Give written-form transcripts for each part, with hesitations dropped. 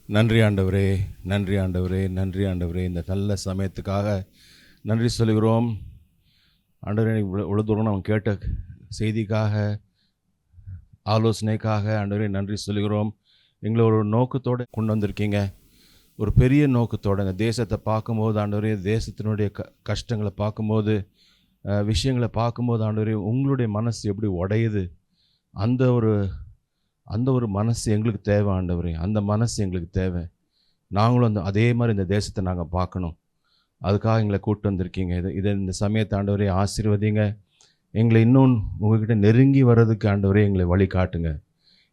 நன்றி ஆண்டவரே, நன்றி ஆண்டவரே, நன்றி ஆண்டவரே. இந்த நல்ல சமயத்துக்காக நன்றி சொல்கிறோம் ஆண்டவரே. இவ்வளோ தூரம் நம்ம கேட்ட செய்திக்காக, ஆலோசனைக்காக ஆண்டவரே நன்றி சொல்கிறோம். எங்களை ஒரு நோக்கத்தோடு கொண்டு வந்திருக்கீங்க, ஒரு பெரிய நோக்கத்தோடு. இந்த தேசத்தை பார்க்கும்போது ஆண்டவரே, தேசத்தினுடைய கஷ்டங்களை பார்க்கும்போது, விஷயங்களை பார்க்கும்போது ஆண்டவரே, உங்களுடைய மனசு எப்படி உடையுது, அந்த ஒரு மனசு எங்களுக்கு தேவை ஆண்டவரே. அந்த மனசு எங்களுக்கு தேவை. நாங்களும் அதே மாதிரி இந்த தேசத்தை நாங்கள் பார்க்கணும். அதுக்காக எங்களை கூப்பிட்டு வந்திருக்கீங்க. இந்த சமயத்தை ஆண்டவரே ஆசீர்வதிங்க. எங்களை இன்னும் உங்கள்கிட்ட நெருங்கி வர்றதுக்கு ஆண்டவரே எங்களை வழி காட்டுங்க.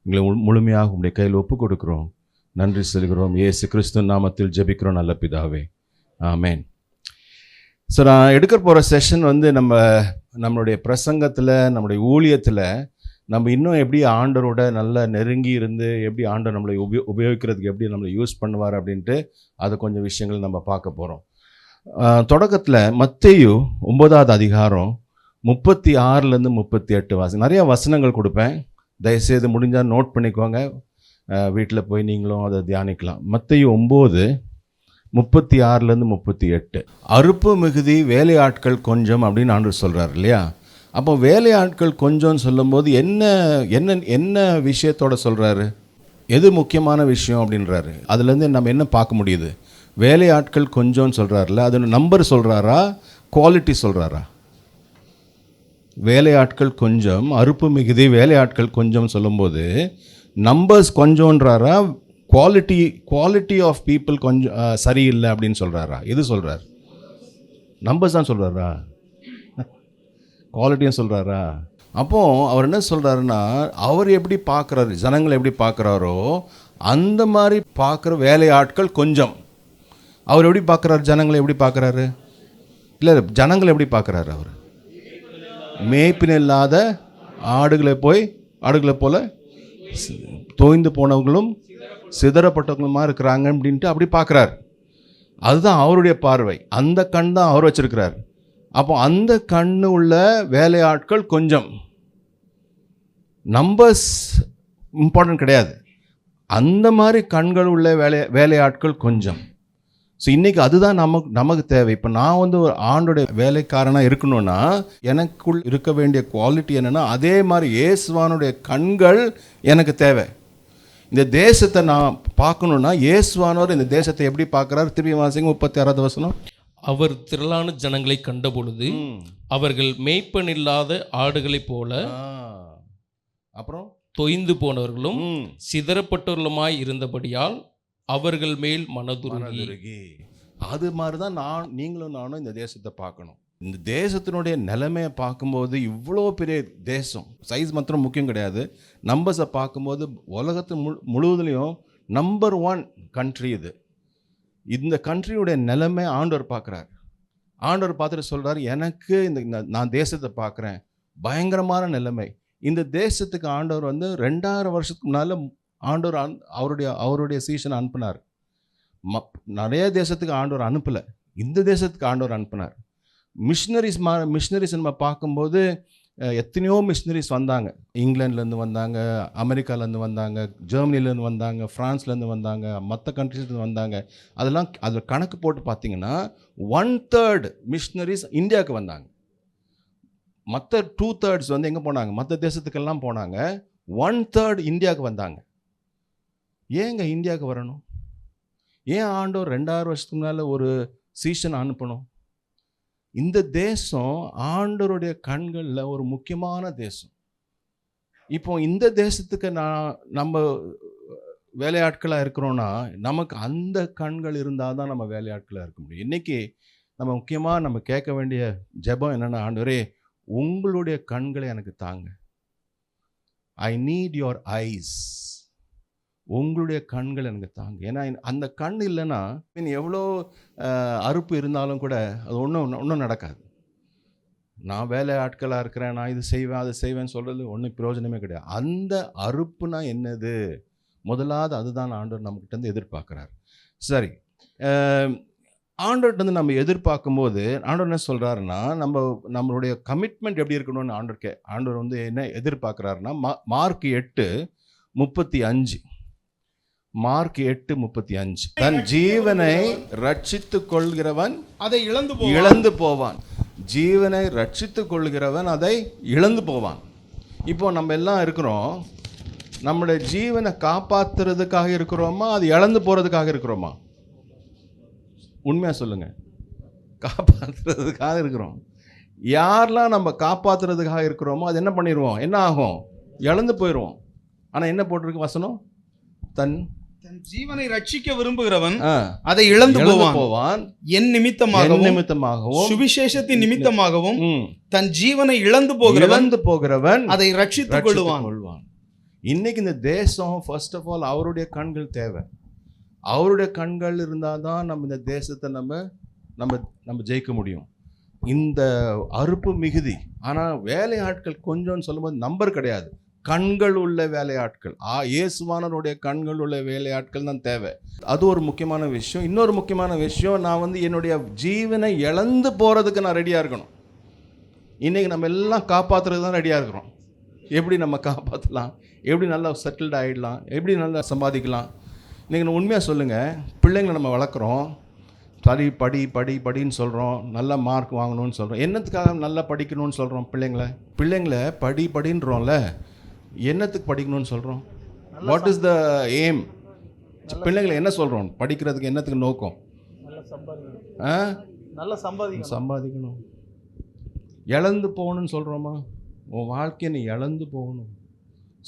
எங்களை முழுமையாக உங்களுடைய கையில் ஒப்பு கொடுக்குறோம். நன்றி சொல்கிறோம். இயேசு கிறிஸ்து நாமத்தில் ஜெபிக்கிறோம் நல்ல பிதாவே, ஆமேன். ஸோ நான் எடுக்க போகிற செஷன் நம்மளுடைய பிரசங்கத்தில், நம்மளுடைய ஊழியத்தில் நம்ம இன்னும் எப்படி ஆண்டவரோட நல்லா நெருங்கி இருந்து எப்படி ஆண்டவர் நம்மளை உபயோகிக்கிறதுக்கு எப்படி நம்மளை யூஸ் பண்ணுவார் அப்படின்ட்டு அது கொஞ்சம் விஷயங்கள் நம்ம பார்க்க போகிறோம். தொடக்கத்தில் மத்தேயு 9வது அதிகாரம் 36லேருந்து 38 நிறையா வசனங்கள் கொடுப்பேன். தயவுசெய்து முடிஞ்சால் நோட் பண்ணிக்கோங்க, வீட்டில் போய் நீங்களும் அதை தியானிக்கலாம். மத்தேயு 9:36லேருந்து 38. அறுப்பு மிகுதி, வேலையாட்கள் கொஞ்சம் அப்படின்னு ஆண்டவர் சொல்கிறார் இல்லையா? அப்போ வேலையாட்கள் கொஞ்சம்னு சொல்லும்போது என்ன என்ன என்ன விஷயத்தோட சொல்கிறாரு, எது முக்கியமான விஷயம் அப்படின்றாரு. அதுலேருந்து நம்ம என்ன பார்க்க முடியுது? வேலையாட்கள் கொஞ்சம்னு சொல்கிறாருல, அது நம்பர் சொல்கிறாரா, குவாலிட்டி சொல்கிறாரா? வேலையாட்கள் கொஞ்சம், அறுப்பு மிகுதி, வேலையாட்கள் கொஞ்சம் சொல்லும்போது நம்பர்ஸ் கொஞ்சம்ன்றாரா, குவாலிட்டி ஆஃப் பீப்புள் கொஞ்சம் சரியில்லை அப்படின்னு சொல்கிறாரா? எது சொல்கிறார்? நம்பர்ஸ் தான் சொல்கிறாரா, குவாலிட்டியும் சொல்கிறாரா? அப்போது அவர் என்ன சொல்கிறாருன்னா, அவர் எப்படி பார்க்குறாரு, ஜனங்களை எப்படி பார்க்குறாரோ அந்த மாதிரி பார்க்குற வேலையாட்கள் கொஞ்சம். அவர் எப்படி பார்க்குறாரு, ஜனங்களை எப்படி பார்க்குறாரு? இல்லை, ஜனங்களை எப்படி பார்க்குறாரு? அவர் மேய்ப்பின் இல்லாத ஆடுகளை போல தோய்ந்து போனவங்களும் சிதறப்பட்டவங்களுமா இருக்கிறாங்க அப்படின்ட்டு அப்படி பார்க்குறாரு. அதுதான் அவருடைய பார்வை. அந்த கண் தான் அவர் வச்சிருக்கிறார். அப்போ அந்த கண்ணு உள்ள வேலையாட்கள் கொஞ்சம். நம்பர்ஸ் இம்பார்ட்டன்ட் கிடையாது, அந்த மாதிரி கண்கள் உள்ள வேலையாட்கள் கொஞ்சம். ஸோ இன்றைக்கி அதுதான் நமக்கு தேவை. இப்போ நான் ஒரு ஆண்டோடைய வேலைக்காரனாக இருக்கணும்னா எனக்குள் இருக்க வேண்டிய குவாலிட்டி என்னென்னா, அதே மாதிரி இயேசுவானுடைய கண்கள் எனக்கு தேவை. இந்த தேசத்தை நான் பார்க்கணுன்னா இயேசுவானவர் இந்த தேசத்தை எப்படி பார்க்குறாரு? திருப்பி வாசிங்க 36வது வசனம். அவர் திரளான ஜனங்களை கண்டபொழுது அவர்கள் மேய்ப்பன் இல்லாத ஆடுகளைப் போல அப்புறம் தொய்ந்து போனவர்களும் சிதறப்பட்டவர்களுமாய் இருந்தபடியால் அவர்கள் மேல் மனதுருகி. அது மாதிரி தான் நீங்களும் நானும் இந்த தேசத்தை பார்க்கணும். இந்த தேசத்தினுடைய நிலைமையை பார்க்கும்போது இவ்வளோ பெரிய தேசம், சைஸ் மாத்திரம் முக்கியம் கிடையாது. நம்பர்ஸை பார்க்கும்போது உலகத்து முழுவதுலேயும் நம்பர் 1 கண்ட்ரி இது. இந்த கண்ட்ரியுடைய நிலைமை ஆண்டவர் பார்க்குறார். ஆண்டவர் பார்த்துட்டு சொல்கிறார், எனக்கு நான் தேசத்தை பார்க்குறேன், பயங்கரமான நிலைமை. இந்த தேசத்துக்கு ஆண்டவர் 2000 வருஷத்துக்கு முன்னால் ஆண்டவர் அவருடைய சீசனை அனுப்பினார். நிறைய தேசத்துக்கு ஆண்டவர் அனுப்பலை, இந்த தேசத்துக்கு ஆண்டவர் அனுப்பினார். மிஷினரிஸ் நம்ம பார்க்கும்போது எத்தனையோ மிஷினரிஸ் வந்தாங்க. இங்கிலாந்துலேருந்து வந்தாங்க, அமெரிக்காலேருந்து வந்தாங்க, ஜெர்மனிலேருந்து வந்தாங்க, ஃப்ரான்ஸ்லேருந்து வந்தாங்க, மற்ற கண்ட்ரிஸ்லேருந்து வந்தாங்க. அதில் கணக்கு போட்டு பார்த்தீங்கன்னா 1/3 மிஷினரிஸ் இந்தியாவுக்கு வந்தாங்க. மற்ற 2/3 எங்கே போனாங்க? மற்ற தேசத்துக்கெல்லாம் போனாங்க. 1/3 இந்தியாவுக்கு வந்தாங்க. ஏங்க இந்தியாவுக்கு வரணும்? ஏன் ஆண்டவர் 2000 வருஷத்துக்கு முன்னால் ஒரு சீசன் அனுப்பணும்? இந்த தேசம் ஆண்டவருடைய கண்களில் ஒரு முக்கியமான தேசம். இப்போ இந்த தேசத்துக்கு நம்ம வேலையாட்களாக இருக்கிறோன்னா நமக்கு அந்த கண்கள் இருந்தால் தான் நம்ம வேலையாட்களாக இருக்க முடியும். இன்றைக்கி நம்ம முக்கியமாக நம்ம கேட்க வேண்டிய ஜெபம் என்னென்னா, ஆண்டவரே உங்களுடைய கண்களை எனக்கு தாங்க. I need your eyes. உங்களுடைய கண்கள் எனக்கு தாங்க. ஏன்னா அந்த கண் இல்லைன்னா எவ்வளோ அறுப்பு இருந்தாலும் கூட அது ஒன்றும் நடக்காது. நான் வேலை ஆட்களாக இருக்கிறேன், நான் இது செய்வேன் அது செய்வேன்னு சொல்கிறது ஒன்றும் பிரயோஜனமே கிடையாது. அந்த அறுப்புனா என்னது? முதலாவது அதுதான் ஆண்டவர் நம்மக்கிட்டேருந்து எதிர்பார்க்குறாரு. சரி, ஆண்டவர்கிட்ட நம்ம எதிர்பார்க்கும்போது ஆண்டவர் என்ன சொல்கிறாருன்னா, நம்மளுடைய கமிட்மெண்ட் எப்படி இருக்கணும்னு ஆண்டவர் என்ன எதிர்பார்க்குறாருன்னா, மார்க் 8:35 மார்க் 8:35. தன் ஜீவனை ரட்சித்துக் கொள்கிறவன் அதை இழந்து போவான். ஜீவனை ரட்சித்துக் கொள்கிறவன் அதை இழந்து போவான். இப்போ நம்ம எல்லாம் இருக்கிறோம், நம்முடைய ஜீவனை காப்பாத்துறதுக்காக இருக்கிறோமா, அது இழந்து போறதுக்காக இருக்கிறோமா? உண்மையா சொல்லுங்க. காப்பாற்றுறதுக்காக இருக்கிறோம். யாரெல்லாம் நம்ம காப்பாற்றுறதுக்காக இருக்கிறோமோ அது என்ன பண்ணிடுவோம், என்ன ஆகும், இழந்து போயிடுவோம். ஆனால் என்ன போட்டிருக்கு வசனம், தன் ஜீவனை ரட்சிக்க விரும்புகிறவன் அதை இழந்து இழந்து போவான். என் நிமித்தமாகவும் சுவிசேஷத்தின் நிமித்தமாகவும் தன் ஜீவனை இழந்து போகிறவன் அதை ரட்சித்துக் கொள்வான். இன்னைக்கு இந்த தேசம் ஃபர்ஸ்ட் ஆஃப் ஆல் அவருடைய கண்கள் தேவை. அவருடைய கண்கள் இருந்தால் தான் நம்ம இந்த தேசத்தை நம்ம ஜெயிக்க முடியும். இந்த அறுப்பு மிகுதி, ஆனால் வேலையாட்கள் கொஞ்சம்னு சொல்லும்போது நம்பர் கிடையாது, கண்கள் உள்ள வேலையாட்கள். இயேசுவானவருடைய கண்கள் உள்ள வேலையாட்கள் தான் தேவை. அது ஒரு முக்கியமான விஷயம். இன்னொரு முக்கியமான விஷயம், நான் என்னுடைய ஜீவனை இழந்து போகிறதுக்கு நான் ரெடியாக இருக்கணும். இன்றைக்கி நம்ம எல்லாம் காப்பாற்றுறது தான் ரெடியாக இருக்கிறோம். எப்படி நம்ம காப்பாற்றலாம், எப்படி நல்லா செட்டில்டு ஆகிடலாம், எப்படி நல்லா சம்பாதிக்கலாம். இன்றைக்கி நான் உண்மையாக சொல்லுங்கள், பிள்ளைங்களை நம்ம வளர்க்குறோம், படின்னு சொல்கிறோம், நல்ல மார்க் வாங்கணும்னு சொல்கிறோம். என்னத்துக்காக நல்லா படிக்கணும்னு சொல்கிறோம்? பிள்ளைங்களை படின்றோம்ல, என்னத்துக்கு படிக்கணும்னு சொல்கிறோம்? What is the aim? பிள்ளைங்களை என்ன சொல்கிறோம் படிக்கிறதுக்கு? என்னத்துக்கு நோக்கம்? நல்ல சம்பாதிக்கணும். இழந்து போகணும்னு சொல்கிறோமா? உன் வாழ்க்கையை நீ இழந்து போகணும்,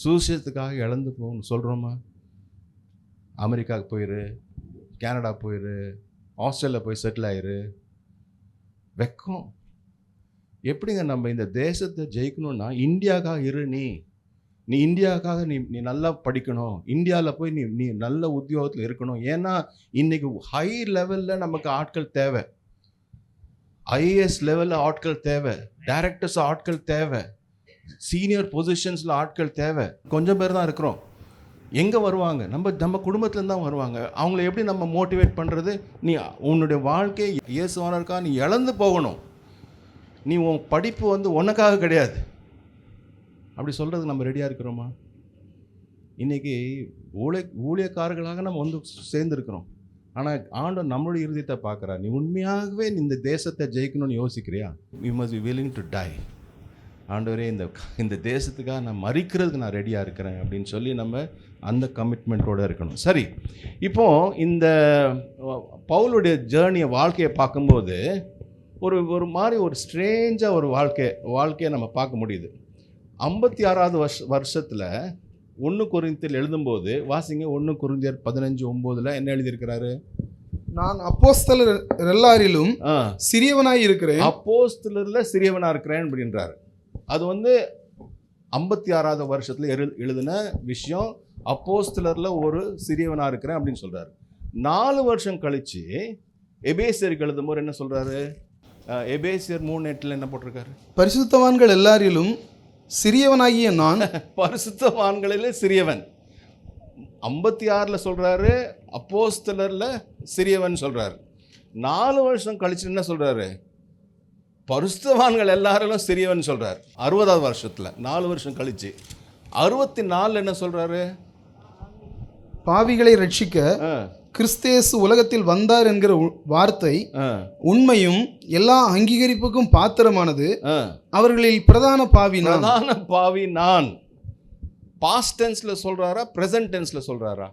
சுவிசேஷத்துக்காக இழந்து போகணும் சொல்கிறோமா? அமெரிக்காவுக்கு போயிரு, கனடா போயிரு, ஆஸ்திரேலியா போய் செட்டில் ஆயிரு. வெக்கம். எப்படிங்க நம்ம இந்த தேசத்தை ஜெயிக்கணும்னா இந்தியாவுக்காக இரு. நீ இந்தியாவுக்காக நீ நல்லா படிக்கணும், இந்தியாவில் போய் நீ நல்ல உத்தியோகத்தில் இருக்கணும். ஏன்னா இன்னைக்கு ஹை லெவலில் நமக்கு ஆட்கள் தேவை, ஐஏஎஸ் லெவலில் ஆட்கள் தேவை, டைரக்டர்ஸ் ஆட்கள் தேவை, சீனியர் பொசிஷன்ஸில் ஆட்கள் தேவை. கொஞ்சம் பேர் தான் இருக்கிறோம். எங்கே வருவாங்க? நம்ம குடும்பத்துலேருந்து தான் வருவாங்க. அவங்கள எப்படி நம்ம மோட்டிவேட் பண்ணுறது? நீ உன்னுடைய வாழ்க்கையை இயேசுவானவருக்காக நீ இழந்து போகணும். நீ உன் படிப்பு உனக்காக கிடையாது. அப்படி சொல்கிறதுக்கு நம்ம ரெடியாக இருக்கிறோமா? இன்றைக்கி ஊழியக்காரர்களாக நம்ம சேர்ந்துருக்கிறோம். ஆனால் ஆண்டவர் நம்மளுடைய இருதயத்தை பார்க்குறா. நீ உண்மையாகவே இந்த தேசத்தை ஜெயிக்கணும்னு யோசிக்கிறியா? You must be willing to die. ஆண்டவரே, இந்த தேசத்துக்காக நான் மறிக்கிறதுக்கு நான் ரெடியாக இருக்கிறேன் அப்படின்னு சொல்லி நம்ம அந்த கமிட்மெண்ட்டோடு இருக்கணும். சரி, இப்போது இந்த பவுலுடைய வாழ்க்கையை பார்க்கும்போது ஒரு மாதிரி ஒரு ஸ்ட்ரேஞ்சாக ஒரு வாழ்க்கையை நம்ம பார்க்க முடியுது. 56வது வருஷத்தில் 1 கொரிந்தியர் எழுதும்போது வாசிங்க. 1 கொரிந்தியர் 15:9 என்ன எழுதியிருக்கிறாரு? நான் அப்போஸ்தலர் எல்லாரிலும் சிறியவனாய் இருக்கிறேன். அப்போஸ்தலர்ல சிறியவனாக இருக்கிறேன் அப்படின்றாரு. அது 56வது வருஷத்தில் எழுதின விஷயம். அப்போஸ்தலர்ல ஒரு சிறியவனாக இருக்கிறேன் அப்படின்னு சொல்றாரு. 4 வருஷம் கழிச்சு எபேசியருக்கு எழுதும்போது என்ன சொல்றாரு? எபேசியர் 3:8 என்ன போட்டிருக்காரு? பரிசுத்தவான்கள் எல்லாரிலும் சிறியவனாகிய நான் பரிசுத்தவான்களிலே சிறியவன். 56ல் சொல்றாரு, அப்போஸ்தலர்ல சிறியவன் சொல்றாரு. 4 வருஷம் கழிச்சு என்ன சொல்றாரு? பரிசுத்தவான்கள் எல்லாரும் சிறியவன் சொல்றாரு. 60வது வருஷத்துல 4 வருஷம் கழிச்சு 64 என்ன சொல்றாரு? பாவிகளை ரட்சிக்க கிறிஸ்தேசு உலகத்தில் வந்தார் என்கிற வார்த்தை உண்மையும் எல்லா அங்கீகரிப்புக்கும் பாத்திரமானது. அவர்களில் பிரதான பாவி நான். பாஸ்ட் டென்ஸ்ல சொல்றாரா, பிரசன்ட் டென்ஸ்ல சொல்றாரா?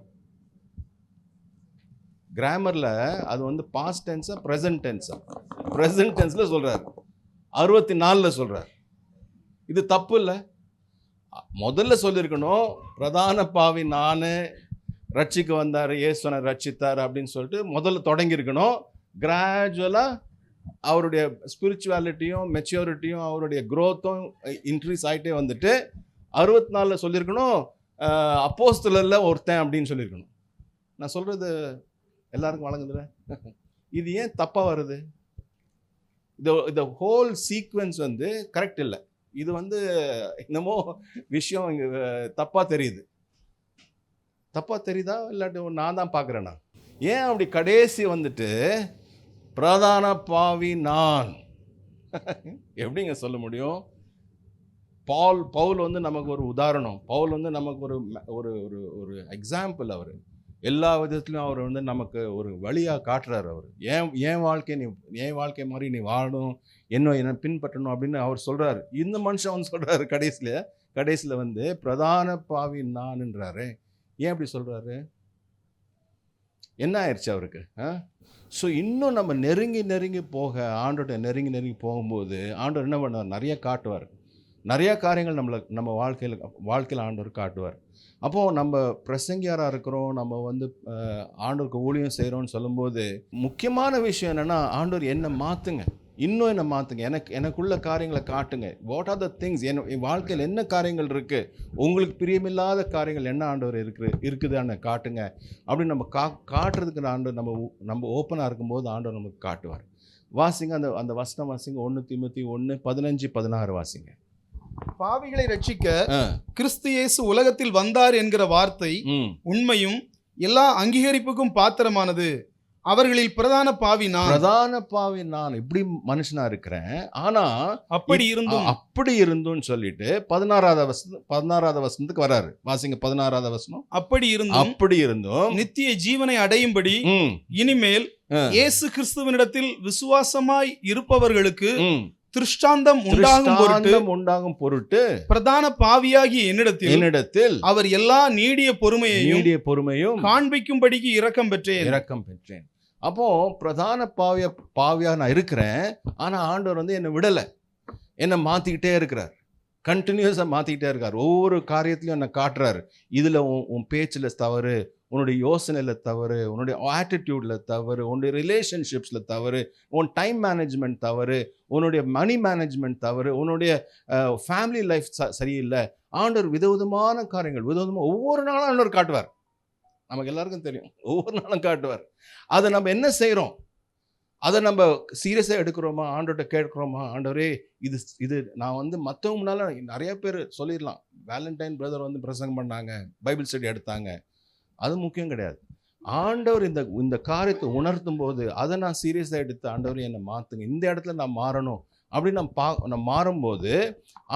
கிராமர்ல அது பாஸ்ட் டென்ஸா பிரசன்ட் டென்ஸா? பிரசன்ட் டென்ஸ்ல சொல்றாரு. 64ல் சொல்றாரு. இது தப்பு இல்லை? முதல்ல சொல்லியிருக்கணும், பிரதான பாவி நான், ரட்சிக்க வந்தார், இயேசுவனை ரட்சித்தார் அப்படின்னு சொல்லிட்டு முதல்ல தொடங்கியிருக்கணும். கிராஜுவலாக அவருடைய ஸ்பிரிச்சுவாலிட்டியும் மெச்சூரிட்டியும் அவருடைய க்ரோத்தும் இன்க்ரீஸ் ஆகிட்டே வந்துட்டு 64ல் சொல்லியிருக்கணும், அப்போஸ்தலரில் ஒருத்தன் அப்படின்னு சொல்லியிருக்கணும். நான் சொல்கிறது எல்லாருக்கும் வழங்குதுல? இது ஏன் தப்பாக வருது? இந்த ஹோல் சீக்வன்ஸ் கரெக்ட் இல்லை. இது என்னமோ விஷயம் இங்கே தப்பாக தெரியுதா? இல்லாட்டி நான் தான் பார்க்குறேன்னா? ஏன் அப்படி கடைசி பிரதான பாவி நான் எப்படிங்க சொல்ல முடியும்? பவுல் நமக்கு ஒரு உதாரணம். பவுல் நமக்கு ஒரு ஒரு ஒரு எக்ஸாம்பிள். அவர் எல்லா விதத்துலையும் அவர் வந்து நமக்கு ஒரு வழியாக காட்டுறாரு. அவர் என் வாழ்க்கை மாதிரி நீ வாழணும், என்ன பின்பற்றணும் அப்படின்னு அவர் சொல்கிறாரு. இந்த மனுஷன் வந்து சொல்கிறாரு கடைசியில் வந்து பிரதான பாவி நான்ன்றாரு. ஏன் அப்படி சொல்கிறாரு? என்ன ஆயிடுச்சு அவருக்கு? ஸோ இன்னும் நம்ம நெருங்கி போக, ஆண்டோட நெருங்கி போகும்போது ஆண்டவர் என்ன பண்ணுவார்? நிறைய காட்டுவார். நிறையா காரியங்கள் நம்ம வாழ்க்கையில் ஆண்டவர் காட்டுவார். அப்போது நம்ம பிரசங்கியாராக இருக்கிறோம், நம்ம வந்து ஆண்டவருக்கு ஊழியம் செய்கிறோன்னு சொல்லும்போது முக்கியமான விஷயம் என்னென்னா, ஆண்டவர் என்னை மாற்றுங்க, இன்னும் என்னை மாற்றுங்க, எனக்குள்ள காரியங்களை காட்டுங்க. வாட் ஆர் த திங்ஸ், என் வாழ்க்கையில் என்ன காரியங்கள் இருக்குது, உங்களுக்கு பிரியமில்லாத காரியங்கள் என்ன ஆண்டவர் இருக்குதுன்னு காட்டுங்க அப்படின்னு நம்ம காட்டுறதுக்கு ஆண்டவர் நம்ம ஓப்பனாக இருக்கும்போது ஆண்டவர் நமக்கு காட்டுவார். வாசிங்க அந்த வசனம் வாசிங்க. 1 தீமோத்தேயு 1:15-16 வாசிங்க. பாவிகளை ரட்சிக்க கிறிஸ்து இயேசு உலகத்தில் வந்தார் என்கிற வார்த்தை உண்மையும் எல்லா அங்கீகரிப்புக்கும் பாத்திரமானது. அவர்களில் பிரதான பாவி நான் இப்படி மனுஷனா இருக்கிறேன், ஆனா அப்படி இருந்தும் சொல்லிட்டு 16வது வசனத்துக்கு வராரு. வாசிங்க 16வது வசனம். அப்படி இருந்தும் நித்திய ஜீவனை அடையும்படி இனிமேல் இயேசு கிறிஸ்துவினிடத்தில் விசுவாசமாய் இருப்பவர்களுக்கு திருஷ்டாந்தம் உண்டாகும் பொருட்டு பிரதான பாவியாகி என்னிடத்தில் அவர் எல்லா நீடிய பொறுமையையும் காண்பிக்கும்படிக்கு இரக்கம் பெற்றேன். அப்போ பிரதான பாவியா நான் இருக்கிறேன், ஆனா ஆண்டவர் வந்து என்னை விடலை, என்னை மாத்திக்கிட்டே இருக்கிறார், கண்டினியூஸாக மாற்றிக்கிட்டே இருக்கார். ஒவ்வொரு காரியத்திலையும் என்னை காட்டுறாரு. இதில் உன் பேச்சில் தவறு, உன்னுடைய யோசனையில் தவறு, உன்னுடைய ஆட்டிடியூடில் தவறு, உன்னுடைய ரிலேஷன்ஷிப்ஸில் தவறு, உன் டைம் மேனேஜ்மெண்ட் தவறு, உன்னுடைய மணி மேனேஜ்மெண்ட் தவறு, உன்னுடைய ஃபேமிலி லைஃப் சரியில்லை. ஆண்டவர் விதவிதமான காரியங்கள் ஒவ்வொரு நாளும் ஆண்டவர் காட்டுவார். நமக்கு எல்லாருக்கும் தெரியும், ஒவ்வொரு நாளும் காட்டுவார். அதை நம்ம என்ன செய்கிறோம்? அதை நம்ம சீரியஸாக எடுக்கிறோமா? ஆண்டவர்கிட்ட கேட்குறோமா? ஆண்டவரே இது நான் வந்து மற்றவங்க முன்னால் நிறைய பேர் சொல்லிடலாம், வேலண்டைன் பிரதர் வந்து பிரசங்கம் பண்ணாங்க, பைபிள் ஸ்டடி எடுத்தாங்க, அது முக்கியம் கிடையாது. ஆண்டவர் இந்த காரியத்தை உணர்த்தும் போது அதை நான் சீரியஸாக எடுத்து, ஆண்டவர் என்னை மாற்றுங்க, இந்த இடத்துல நான் மாறணும் அப்படின்னு நான் மாறும்போது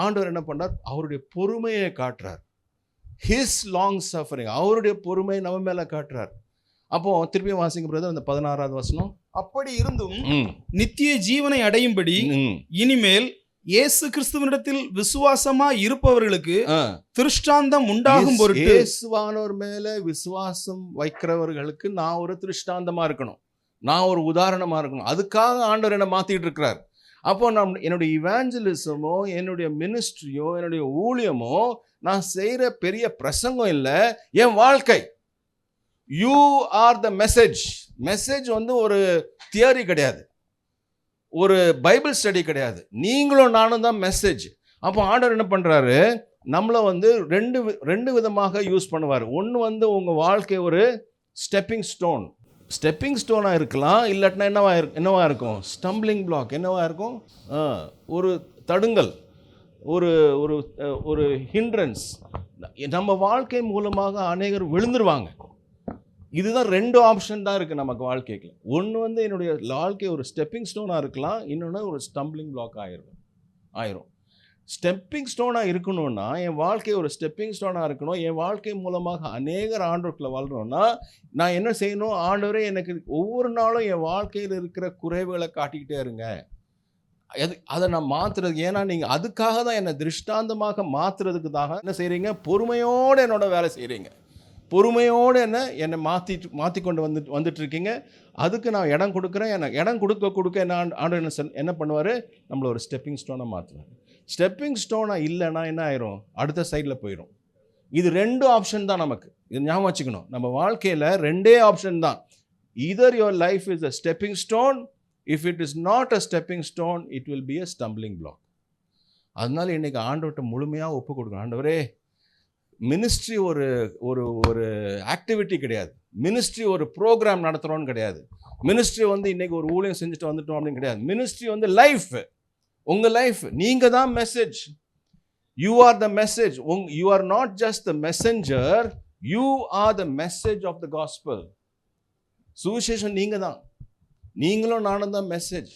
ஆண்டவர் என்ன பண்ணுறார்? அவருடைய பொறுமையை காட்டுறார். ஹிஸ் லாங் சஃபரிங், அவருடைய பொறுமையை நம்ம மேலே காட்டுறார். அப்போ திருப்பியும் வாசிங்க பிரதர் அந்த 16வது வசனம். அப்படி இருந்தும் நித்திய ஜீவனை அடையும்படி இனிமேல் இயேசு கிறிஸ்துவினிடத்தில் விசுவாசமா இருப்பவர்களுக்கு திருஷ்டாந்தம் உண்டாகும் பொருட்டு, இயேசுவானவர் மேல விசுவாசம் வைக்கிறவர்களுக்கு நான் ஒரு திருஷ்டாந்தமா இருக்கணும், நான் ஒரு உதாரணமா இருக்கணும். அதுக்காக ஆண்டவர் என்னை மாத்திட்டு இருக்கிறார். அப்போ என்னுடைய இவாஞ்சலிசமோ, என்னுடைய மினிஸ்ட்ரியோ, என்னுடைய ஊழியமோ, நான் செய்யற பெரிய பிரசங்கம் இல்லை, என் வாழ்க்கை. யூ ஆர் த மெசேஜ் வந்து ஒரு தியரி கிடையாது, ஒரு பைபிள் ஸ்டடி கிடையாது, நீங்களும் நானும் தான் மெசேஜ். அப்போ ஆண்டவர் என்ன பண்ணுறாரு? நம்மளை வந்து ரெண்டு விதமாக யூஸ் பண்ணுவார். ஒன்று வந்து உங்கள் வாழ்க்கை ஒரு ஸ்டெப்பிங் ஸ்டோனாக இருக்கலாம், இல்லாட்டினா என்னவா இருக்கும்? ஸ்டம்பிளிங் பிளாக் என்னவா இருக்கும்? ஒரு தடுங்கல், ஒரு ஒரு ஒரு ஹிண்ட்ரன்ஸ். நம்ம வாழ்க்கை மூலமாக அநேகர் விழுந்துருவாங்க. இதுதான் 2 ஆப்ஷன் தான் இருக்குது நமக்கு வாழ்க்கைக்கு. ஒன்று வந்து என்னுடைய வாழ்க்கை ஒரு ஸ்டெப்பிங் ஸ்டோனாக இருக்கலாம், இன்னொன்று ஒரு ஸ்டம்பிளிங் பிளாக் ஆயிரும். ஸ்டெப்பிங் ஸ்டோனாக இருக்கணும்னா என் வாழ்க்கை ஒரு ஸ்டெப்பிங் ஸ்டோனாக இருக்கணும். என் வாழ்க்கை மூலமாக அநேகர் ஆண்டவருக்குள்ள வாழ்கிறோன்னா நான் என்ன செய்யணும்? ஆண்டவரே எனக்கு ஒவ்வொரு நாளும் என் வாழ்க்கையில் இருக்கிற குறைவுகளை காட்டிக்கிட்டே இருங்க, அதை நான் மாற்றுறதுக்கு. ஏன்னா நீங்கள் அதுக்காக தான் என்னை திருஷ்டாந்தமாக மாற்றுறதுக்கு தான் என்ன செய்கிறீங்க? பொறுமையோடு என்னோட வேலை செய்கிறீங்க, பொறுமையோடு என்னை மாற்றி கொண்டு வந்துட்டு இருக்கீங்க. அதுக்கு நான் இடம் கொடுக்குறேன். எனக்கு இடம் கொடுக்க என்ன ஆண்டவர் என்ன பண்ணுவார்? நம்மளை ஒரு ஸ்டெப்பிங் ஸ்டோனை மாற்றுவார். ஸ்டெப்பிங் ஸ்டோனாக இல்லைன்னா என்ன ஆயிரும்? அடுத்த சைடில் போயிடும். இது 2 ஆப்ஷன் தான் நமக்கு. இது ஞாபகம் வச்சுக்கணும். நம்ம வாழ்க்கையில் 2 ஆப்ஷன் தான். Either your life is a stepping stone, if it is not a stepping stone it will be a stumbling block. அதனால இன்றைக்கி ஆண்டவர்கிட்ட முழுமையாக ஒப்பு கொடுக்கணும். ஆண்டவரே, மினிஸ்ட்ரி ஒரு ஒரு ஒரு ஆக்டிவிட்டி கிடையாது, மினிஸ்ட்ரி ஒரு ப்ரோக்ராம் நடத்துகிறோன்னு கிடையாது, மினிஸ்ட்ரி வந்து இன்றைக்கி ஒரு ஊழியம் செஞ்சுட்டு வந்துட்டோம் அப்படின்னு கிடையாது. மினிஸ்ட்ரி வந்து லைஃப், உங்கள் லைஃப். நீங்கள் தான் message. You are the message. You are not just the messenger, you are the message of the gospel. சுவிசேஷம் நீங்கள் தான், நீங்களும் நானும் தான் மெசேஜ்.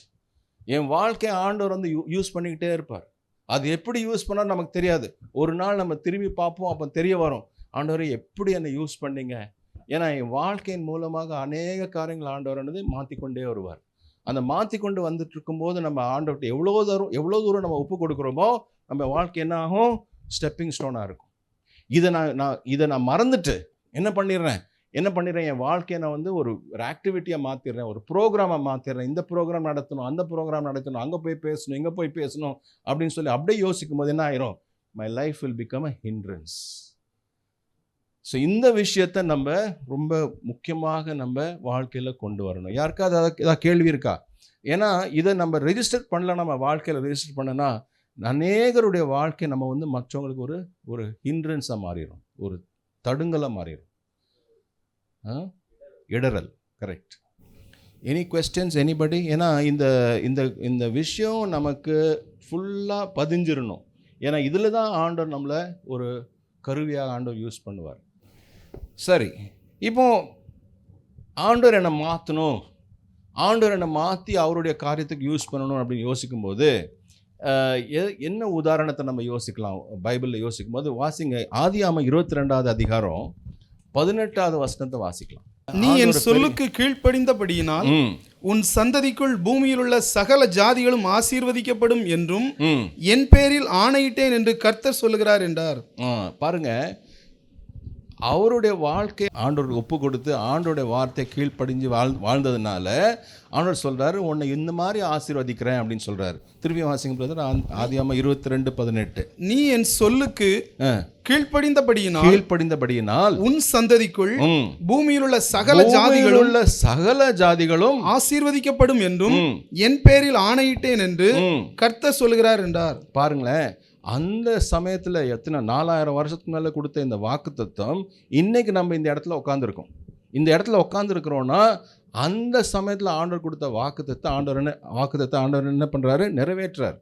என் வாழ்க்கை ஆண்டவர் வந்து யூஸ் பண்ணிக்கிட்டே இருப்பார். அது எப்படி யூஸ் பண்ணால் நமக்கு தெரியாது. ஒரு நாள் நம்ம திரும்பி பார்ப்போம், அப்போ தெரிய வரும், ஆண்டவரே எப்படி என்னை யூஸ் பண்ணீங்க, ஏன்னா என் வாழ்க்கையின் மூலமாக அநேக காரியங்கள் ஆண்டவரானது மாற்றிக்கொண்டே வருவார். அந்த மாற்றிக்கொண்டு வந்துட்டு இருக்கும்போது நம்ம ஆண்டவர்கிட்ட எவ்வளோ தூரம் நம்ம ஒப்பு கொடுக்குறோமோ நம்ம வாழ்க்கை என்ன ஆகும்? ஸ்டெப்பிங் ஸ்டோனாக இருக்கும். இதை நான் மறந்துட்டு என்ன பண்ணிடுறேன், என் வாழ்க்கையை நான் வந்து ஒரு ஆக்டிவிட்டியாக மாற்றிடுறேன், ஒரு ப்ரோக்ராமை மாற்றிடுறேன். இந்த ப்ரோக்ராம் நடத்தணும், அந்த ப்ரோக்ராம் நடத்தணும், அங்கே போய் பேசணும், இங்கே போய் பேசணும் அப்படின்னு சொல்லி அப்படியே யோசிக்கும் போது என்ன ஆயிரும்? My life will become a hindrance. So இந்த விஷயத்தை நம்ம ரொம்ப முக்கியமாக நம்ம வாழ்க்கையில் கொண்டு வரணும். யாருக்காவது ஏதாவது கேள்வி இருக்கா? ஏன்னா இதை நம்ம ரெஜிஸ்டர் பண்ணல, நம்ம வாழ்க்கையில் ரெஜிஸ்டர் பண்ணனா அநேகருடைய வாழ்க்கை நம்ம வந்து மற்றவங்களுக்கு ஒரு ஹிண்ட்ரன்ஸாக மாறிடும், ஒரு தடுங்கலாக மாறிடும், இடரல். கரெக்ட். Any questions anybody? ஏன்னா இந்த இந்த இந்த விஷயம் நமக்கு ஃபுல்லாக பதிஞ்சிடணும். ஏன்னா இதில் தான் ஆண்டவர் நம்மளை ஒரு கருவியாக ஆண்டவர் யூஸ் பண்ணுவார். சரி, இப்போ ஆண்டவர் என்னை மாற்றணும், ஆண்டவர் என்னை மாற்றி அவருடைய காரியத்துக்கு யூஸ் பண்ணணும் அப்படின்னு யோசிக்கும்போது என்ன உதாரணத்தை நம்ம யோசிக்கலாம்? பைபிளில் யோசிக்கும் போது வாசிங்க, ஆதியாகமம் 22வது அதிகாரம் 18வது வசனத்தை வாசிக்கலாம். நீ என் சொல்லுக்கு கீழ்ப்படிந்தபடியினால் உன் சந்ததிக்குள் பூமியில் உள்ள சகல ஜாதிகளும் ஆசீர்வதிக்கப்படும் என்றும் என் பேரில் ஆணையிட்டேன் என்று கர்த்தர் சொல்லுகிறார் என்றார். பாருங்க, அவருடைய வாழ்க்கை ஆண்டவருக்கு ஒப்பு கொடுத்து ஆண்டோடைய வார்த்தை கீழ்ப்படிஞ்சு வாழ்ந்ததுனால ஆண்டவர் சொல்றாரு, உன்னை இந்த மாதிரி ஆசீர்வதிக்கிறேன் அப்படின்னு சொல்றாரு. திருப்பி வாசிங்க பிரதர், ஆதியாகமம் 22:18. நீ என் சொல்லுக்கு கீழ்ப்படிந்தபடியினால் உன் சந்ததிக்குள் பூமியில் உள்ள சகல ஜாதிகளும் ஆசீர்வதிக்கப்படும் என்றும் என் பேரில் ஆணையிட்டேன் என்று கர்த்தர் சொல்லுகிறார் என்றார். பாருங்களேன், அந்த சமயத்தில் எத்தனை 4000 வருஷத்துக்கு மேலே கொடுத்த இந்த வாக்குத்தத்தம் இன்னைக்கு நம்ம இந்த இடத்துல உட்காந்துருக்கோம். இந்த இடத்துல உட்காந்துருக்கிறோன்னா அந்த சமயத்தில் ஆண்டவர் கொடுத்த வாக்குத்தத்தை ஆண்டவர் என்ன பண்ணுறாரு? நிறைவேற்றார்.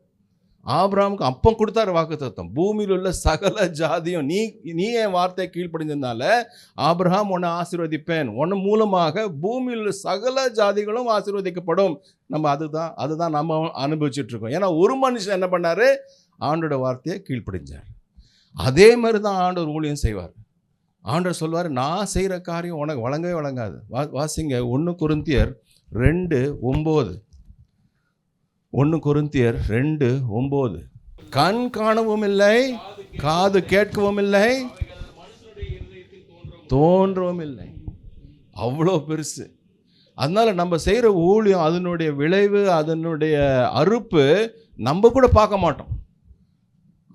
ஆபிரகாமுக்கு அப்போ கொடுத்தாரு வாக்குத்தத்தம், பூமியில் உள்ள சகல ஜாதியும் நீ என் வார்த்தையை கீழ்ப்படிஞ்சதுனால ஆபிரகாம் உன்னை ஆசீர்வதிப்பேன், உன் மூலமாக பூமியில் உள்ள சகல ஜாதிகளும் ஆசீர்வதிக்கப்படும். நம்ம அதுதான் நம்ம அனுபவிச்சுட்டு இருக்கோம். ஏன்னா ஒரு மனுஷன் என்ன பண்ணாரு? ஆண்டோட வார்த்தையை கீழ்ப்படிஞ்சார். அதே மாதிரி தான் ஆண்டவர் ஊழியம் செய்வார். ஆண்டவர் சொல்வார், நான் செய்கிற காரியம் உனக்கு வழங்கவே வழங்காது. வாசிங்க 1 கொரிந்தியர் 2:9. 1 கொரிந்தியர் 2:9. கண் காணவும் இல்லை, காது கேட்கவும் இல்லை, தோன்றவும் இல்லை. அவ்வளோ பெருசு. அதனால நம்ம செய்கிற ஊழியம், அதனுடைய விளைவு, அதனுடைய அறுப்பு நம்ம கூட பார்க்க மாட்டோம்.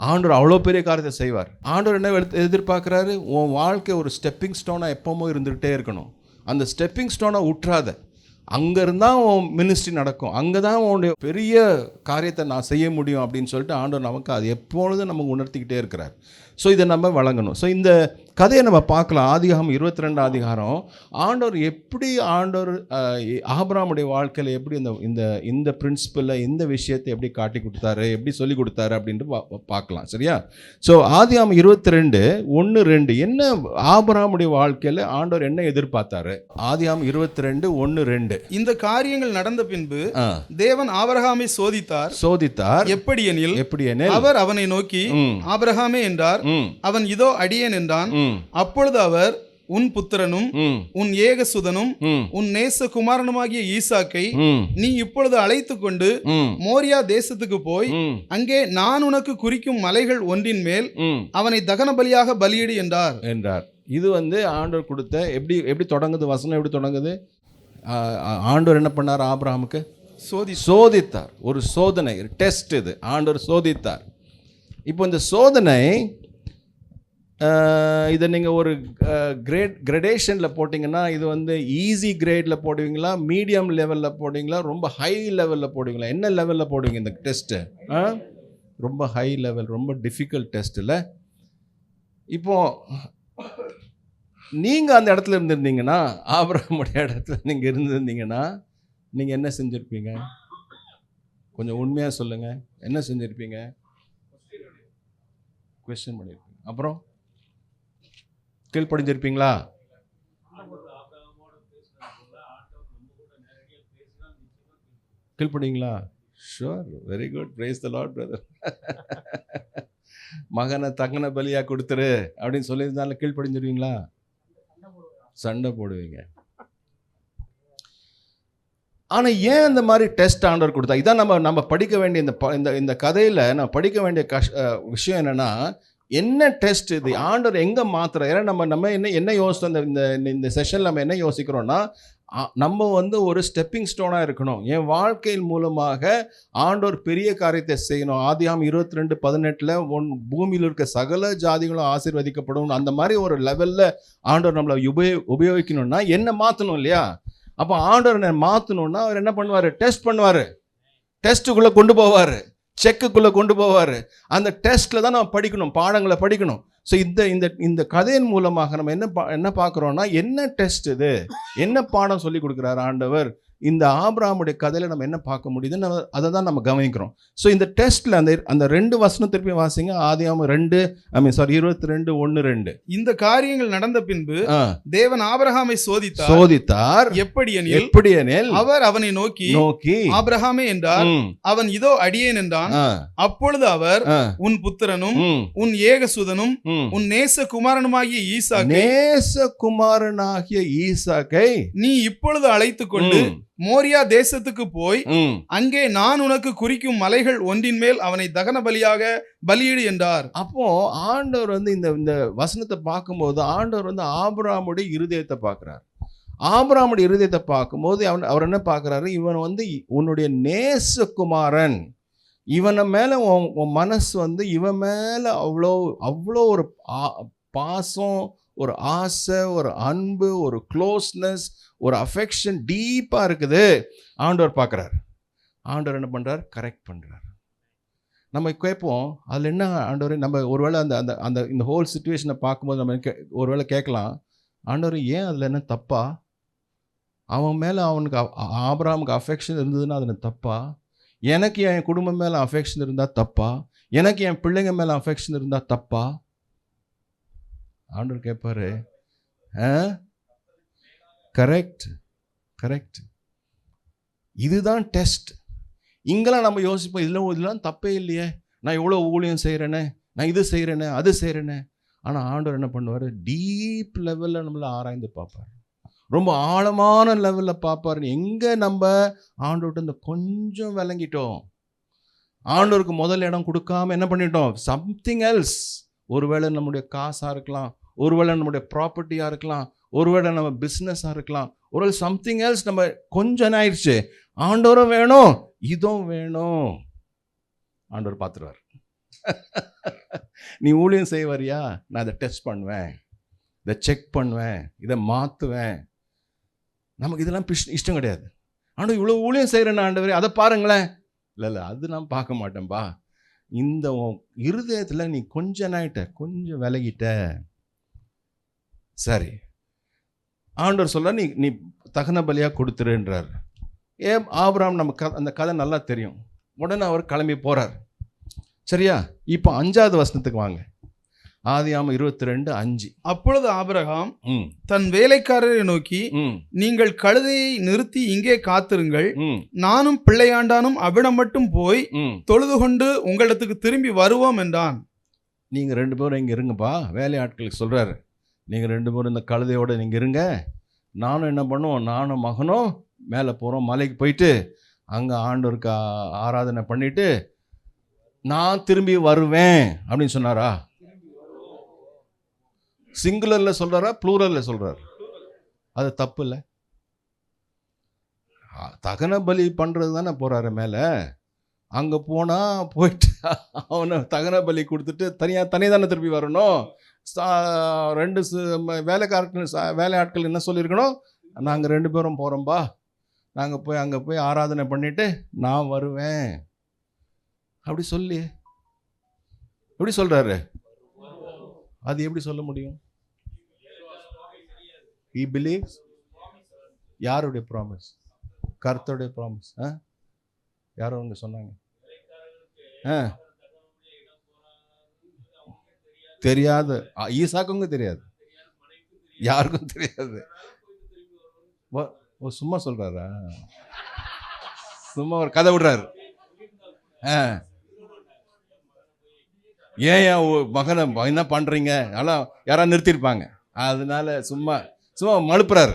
ஆண்டவர் அவ்வளோ பெரிய காரியத்தை செய்வார். ஆண்டவர் என்ன எதிர்பார்க்குறாரு? உன் வாழ்க்கை ஒரு ஸ்டெப்பிங் ஸ்டோனாக எப்போவுமே இருந்துக்கிட்டே இருக்கணும். அந்த ஸ்டெப்பிங் ஸ்டோனை விட்டுறாத. அங்கே இருந்தால் உன் மினிஸ்ட்ரி நடக்கும், அங்கே தான் உன்னுடைய பெரிய காரியத்தை நான் செய்ய முடியும் அப்படின்னு சொல்லிட்டு ஆண்டவர் நமக்கு அது எப்பொழுதும் நமக்கு உணர்த்திக்கிட்டே இருக்கிறார். ஸோ இதை நம்ம வழங்கணும். ஸோ இந்த கதையை நம்ம பார்க்கலாம். ஆதியாகமம் 22 அதிகாரம் ஆண்டவர் எப்படி ஆபிரகாமுடைய வாழ்க்கையில் எப்படி இந்த பிரின்சிபலை, இந்த விஷயத்தை எப்படி காட்டி கொடுத்தாரு, எப்படி சொல்லி கொடுத்தாரு அப்படின்ட்டு பார்க்கலாம். சரியா? ஸோ ஆதியாகமம் 22:1-2 என்ன ஆபிரகாமுடைய வாழ்க்கையில் ஆண்டவர் என்ன எதிர்பார்த்தாரு? ஆதியாகமம் 22:1-2. இந்த காரியங்கள் நடந்த பின்பு தேவன் ஆபிரகாமை சோதித்தார். எப்படியெனில் அவர் அவனை நோக்கி ஆபிரகாமே என்றார். அவன் இதோ அடியேன் என்றான். அப்பொழுது அவர், உன் புத்திரனும் உன் ஏகசுதனும் உன் நேசகுமாரனுமாகிய ஈசாக்கை நீ இப்பொழுது அழைத்து கொண்டு மோரியா தேசத்துக்கு போய் அங்கே நான் உனக்கு குறிக்கும் மலைகள் ஒன்றின் மேல் அவனை தகன பலியாக பலியிடு என்றார். இது ஆண்டவர் கொடுத்த எப்படி தொடங்குது வசனம்? எப்படி தொடங்குது? ஆண்டவர் என்ன பண்ணார்? ஆபிரகாமுக்கு சோதித்தார். ஒரு சோதனை, டெஸ்ட். இது ஆண்டவர் சோதித்தார். இப்போ இந்த சோதனை இதை நீங்கள் ஒரு கிரடேஷனில் போட்டிங்கன்னா இது ஈஸி கிரேடில் போடுவீங்களா, மீடியம் லெவலில் போடுவீங்களா, ரொம்ப ஹை லெவலில் போடுவீங்களா? என்ன லெவலில் போடுவீங்க இந்த டெஸ்ட்டு? ரொம்ப ஹை லெவல், ரொம்ப டிஃபிகல்ட் டெஸ்ட்டில். இப்போது நீங்கள் அந்த இடத்துல இருந்திருந்தீங்கன்னா, ஆபிரகாமுடைய இடத்துல நீங்கள் இருந்திருந்தீங்கன்னா நீங்கள் என்ன செஞ்சுருப்பீங்க? கொஞ்சம் உண்மையாக சொல்லுங்கள். என்ன செஞ்சுருப்பீங்க? கொஸ்டின் பண்ணியிருப்பீங்க. அப்புறம் கீழ்ப்படிஞ்சிருப்பீங்களா? கீழ்ப்படிங்களா? Sure, very good, praise the lord brother. மகனை தகன பலியாக கொடுத்துரு அப்படின்னு சொல்லியிருந்தாலும் கீழ்ப்படிஞ்சிருவீங்களா? சண்டை போடுவீங்க. ஆனால் ஏன் இந்த மாதிரி டெஸ்ட் ஆண்டவர் கொடுத்தா? இதான் நம்ம படிக்க வேண்டிய இந்த கதையில் நம்ம படிக்க வேண்டிய விஷயம் என்னென்னா, என்ன டெஸ்ட் இது? ஆண்டவர் எங்கே மாத்திர? ஏன்னா நம்ம என்ன யோசித்தோம் இந்த செஷனில் நம்ம என்ன யோசிக்கிறோன்னா, நம்ம ஒரு ஸ்டெப்பிங் ஸ்டோனாக இருக்கணும். என் வாழ்க்கையின் மூலமாக ஆண்டவர் பெரிய காரியத்தை செய்யணும். ஆதியாகமம் 22:18 பூமியில் இருக்க சகல ஜாதிகளும் ஆசீர்வதிக்கப்படும். அந்த மாதிரி ஒரு லெவலில் ஆண்டவர் நம்மளை உபயோகிக்கணும்னா என்ன மாற்றணும் இல்லையா? அப்போ ஆண்டவர் மாற்றணும்னா அவர் என்ன பண்ணுவார்? டெஸ்ட் பண்ணுவார். டெஸ்ட்டுக்குள்ளே கொண்டு போவார், செக்குக்குள்ளே கொண்டு போவார். அந்த டெஸ்ட்டில் தான் நம்ம படிக்கணும், பாடங்களை படிக்கணும். ஸோ இந்த கதையின் மூலமாக நம்ம என்ன பார்க்குறோன்னா, என்ன டெஸ்ட் இது, என்ன பாடம் சொல்லி கொடுக்குறாரு ஆண்டவர்? இந்த ஆபிரகாமுடைய கதையில் நம்ம என்ன பார்க்க முடியுதுன்னு அதை தான் நம்ம கவனிக்கிறோம். ஸோ இந்த டெஸ்ட்டில் அந்த 2 வசனம் திருப்பி வாசிங்க. ஆதியாகமம் 22:1-2. இந்த காரியங்கள் நடந்த பின்பு தேவன் ஆபிரகாமை சோதித்தார். எப்படி எனில் அவர் அவனை நோக்கி ஆபிரகாமே என்றார். அவன் இதோ அடியேன் என்றான். அப்பொழுது அவர் உன் புத்திரனும் உன் ஏகசுதனும் உன் நேசகுமாரனுமாகிய ஈசாக்கை நீ இப்பொழுது அழைத்துக் கொண்டு மோரியா தேசத்துக்கு போய் அங்கே நான் உனக்கு குறிக்கும் மலைகள் ஒன்றின் மேல் அவனை தகன பலியாக பலியிடு என்றார். அப்போ ஆண்டவர் இந்த வசனத்தை பார்க்கும்போது ஆண்டவர் ஆபிரகாமுடைய இருதயத்தை பார்க்கிறார். ஆபிரகாமுடைய இருதயத்தை பார்க்கும்போது அவர் என்ன பார்க்கிறாரு? இவன் உன்னுடைய நேசகுமாரன். இவனை மேல உன் மனசு இவன் மேல அவ்வளோ ஒரு பாசம், ஒரு ஆசை, ஒரு அன்பு, ஒரு க்ளோஸ்னஸ், ஒரு அஃபெக்ஷன் டீப்பாக இருக்குது. ஆண்டவர் பார்க்குறார். ஆண்டவர் என்ன பண்ணுறார்? கரெக்ட் பண்ணுறார். நம்ம கேட்போம், அதில் என்ன ஆண்டவர்? நம்ம ஒருவேளை அந்த இந்த ஹோல் சிச்சுவேஷனை பார்க்கும்போது நம்ம ஒருவேளை கேட்கலாம், ஆண்டவர் ஏன் அதில் என்ன தப்பா? அவன் மேலே ஆபிரகாமுக்கு அஃபெக்ஷன் இருந்ததுன்னா அதில் தப்பா? எனக்கு என் குடும்பம் மேலே அஃபெக்ஷன் இருந்தால் தப்பா? எனக்கு என் பிள்ளைங்க மேலே அஃபெக்ஷன் இருந்தால் தப்பா? ஆண்டவர் கேட்பாரு, கரெக்ட். இதுதான் டெஸ்ட். இங்கெல்லாம் நம்ம யோசிப்போம், இதெல்லாம் தப்பே இல்லையே, நான் இவ்வளோ ஊழியம் செய்கிறேனே, நான் இது செய்கிறேனே, அது செய்கிறேனே. ஆனால் ஆண்டவர் என்ன பண்ணுவார்? டீப் லெவலில் நம்மளை ஆராய்ந்து பார்ப்பார். ரொம்ப ஆழமான லெவலில் பார்ப்பார். எங்கே நம்ம ஆண்டவர்கிட்ட கொஞ்சம் விளங்கிட்டோம், ஆண்டவருக்கு முதல் இடம் கொடுக்காம என்ன பண்ணிட்டோம்? Something else. ஒருவேளை நம்முடைய காசாக இருக்கலாம், ஒருவேளை நம்முடைய ப்ராப்பர்ட்டியாக இருக்கலாம், ஒருவேளை நம்ம பிஸ்னஸாக இருக்கலாம், ஒருவேளை சம்திங் எல்ஸ். நம்ம கொஞ்சம் ஆயிடுச்சு, ஆண்டவரும் வேணும், இதுவும் வேணும். ஆண்டவர் பார்த்துருவார். நீ ஊழியம் செய்வாரியா? நான் இதை டெஸ்ட் பண்ணுவேன், இதை செக் பண்ணுவேன், இதை மாற்றுவேன். நமக்கு இதெல்லாம் இஷ்டம் கிடையாது. ஆண்டவர் இவ்வளோ ஊழியம் செய்கிறேன்னு ஆண்டவர் அதை பாருங்களேன். இல்லை அது நான் பார்க்க மாட்டேன்பா. இந்த இருதயத்தில் நீ கொஞ்சம் கொஞ்சம் விலகிட்ட. சரி, ஆண்டவர் சொல்ல நீ தகன பலியாக கொடுத்துருன்றார். ஆபிரகாம் நமக்கு அந்த கதை நல்லா தெரியும். உடனே அவர் கிளம்பி போகிறார். சரியா? இப்போ 5வது வசனத்துக்கு வாங்க. ஆதியாகமம் 22:5. அப்பொழுது ஆபிரகாம் தன் வேலைக்காரரை நோக்கி, நீங்கள் கழுதையை நிறுத்தி இங்கே காத்திருங்கள், நானும் பிள்ளையாண்டானும் அவ்விடம் மட்டும் போய் தொழுது கொண்டு உங்களிடத்துக்கு திரும்பி வருவோம் என்றான். நீங்க 2 பேரும் இங்க இருங்கப்பா. வேலையாட்களுக்கு சொல்றாரு, நீங்க 2 பேரும் இந்த கழுதையோட நீங்க இருங்க, நானும் என்ன பண்ணுவோம், நானும் மகனும் மேலே போகிறோம், மலைக்கு போயிட்டு அங்கே ஆண்டவருக்கு ஆராதனை பண்ணிட்டு நான் திரும்பி வருவேன் அப்படின்னு சொன்னாரா? சிங்குலரில் சொல்கிறாரா, ப்ளூரலில் சொல்கிறார்? அது தப்பு இல்லை. தகன பலி பண்ணுறது தானே போகிறாரு மேலே. அங்கே போனால் போயிட்டு அவனை தகன பலி கொடுத்துட்டு தனியாக தானே திருப்பி வரணும். 2 வேலையாட்கள் என்ன சொல்லியிருக்கணும்? நாங்கள் 2 பேரும் போகிறோம்பா, நாங்கள் போய் அங்கே போய் ஆராதனை பண்ணிவிட்டு நான் வருவேன் அப்படி சொல்லி எப்படி சொல்கிறாரு? அது எப்படி சொல்ல முடியும்? He believes. யாருடைய ப்ராமிஸ்? கர்த்தருடைய ப்ராமிஸ். யாரோ அவங்க சொன்னாங்க. தெரியாது, ஈசாக்குங்க தெரியாது, யாருக்கும் தெரியாது. சும்மா சொல்றாரா? சும்மா ஒரு கதை விடுறாரு. ஏன் மகனை என்ன பண்றீங்க? அதெல்லாம் யாராவது நிறுத்திருப்பாங்க. அதனால சும்மா சும்மா மழுப்புறாரு.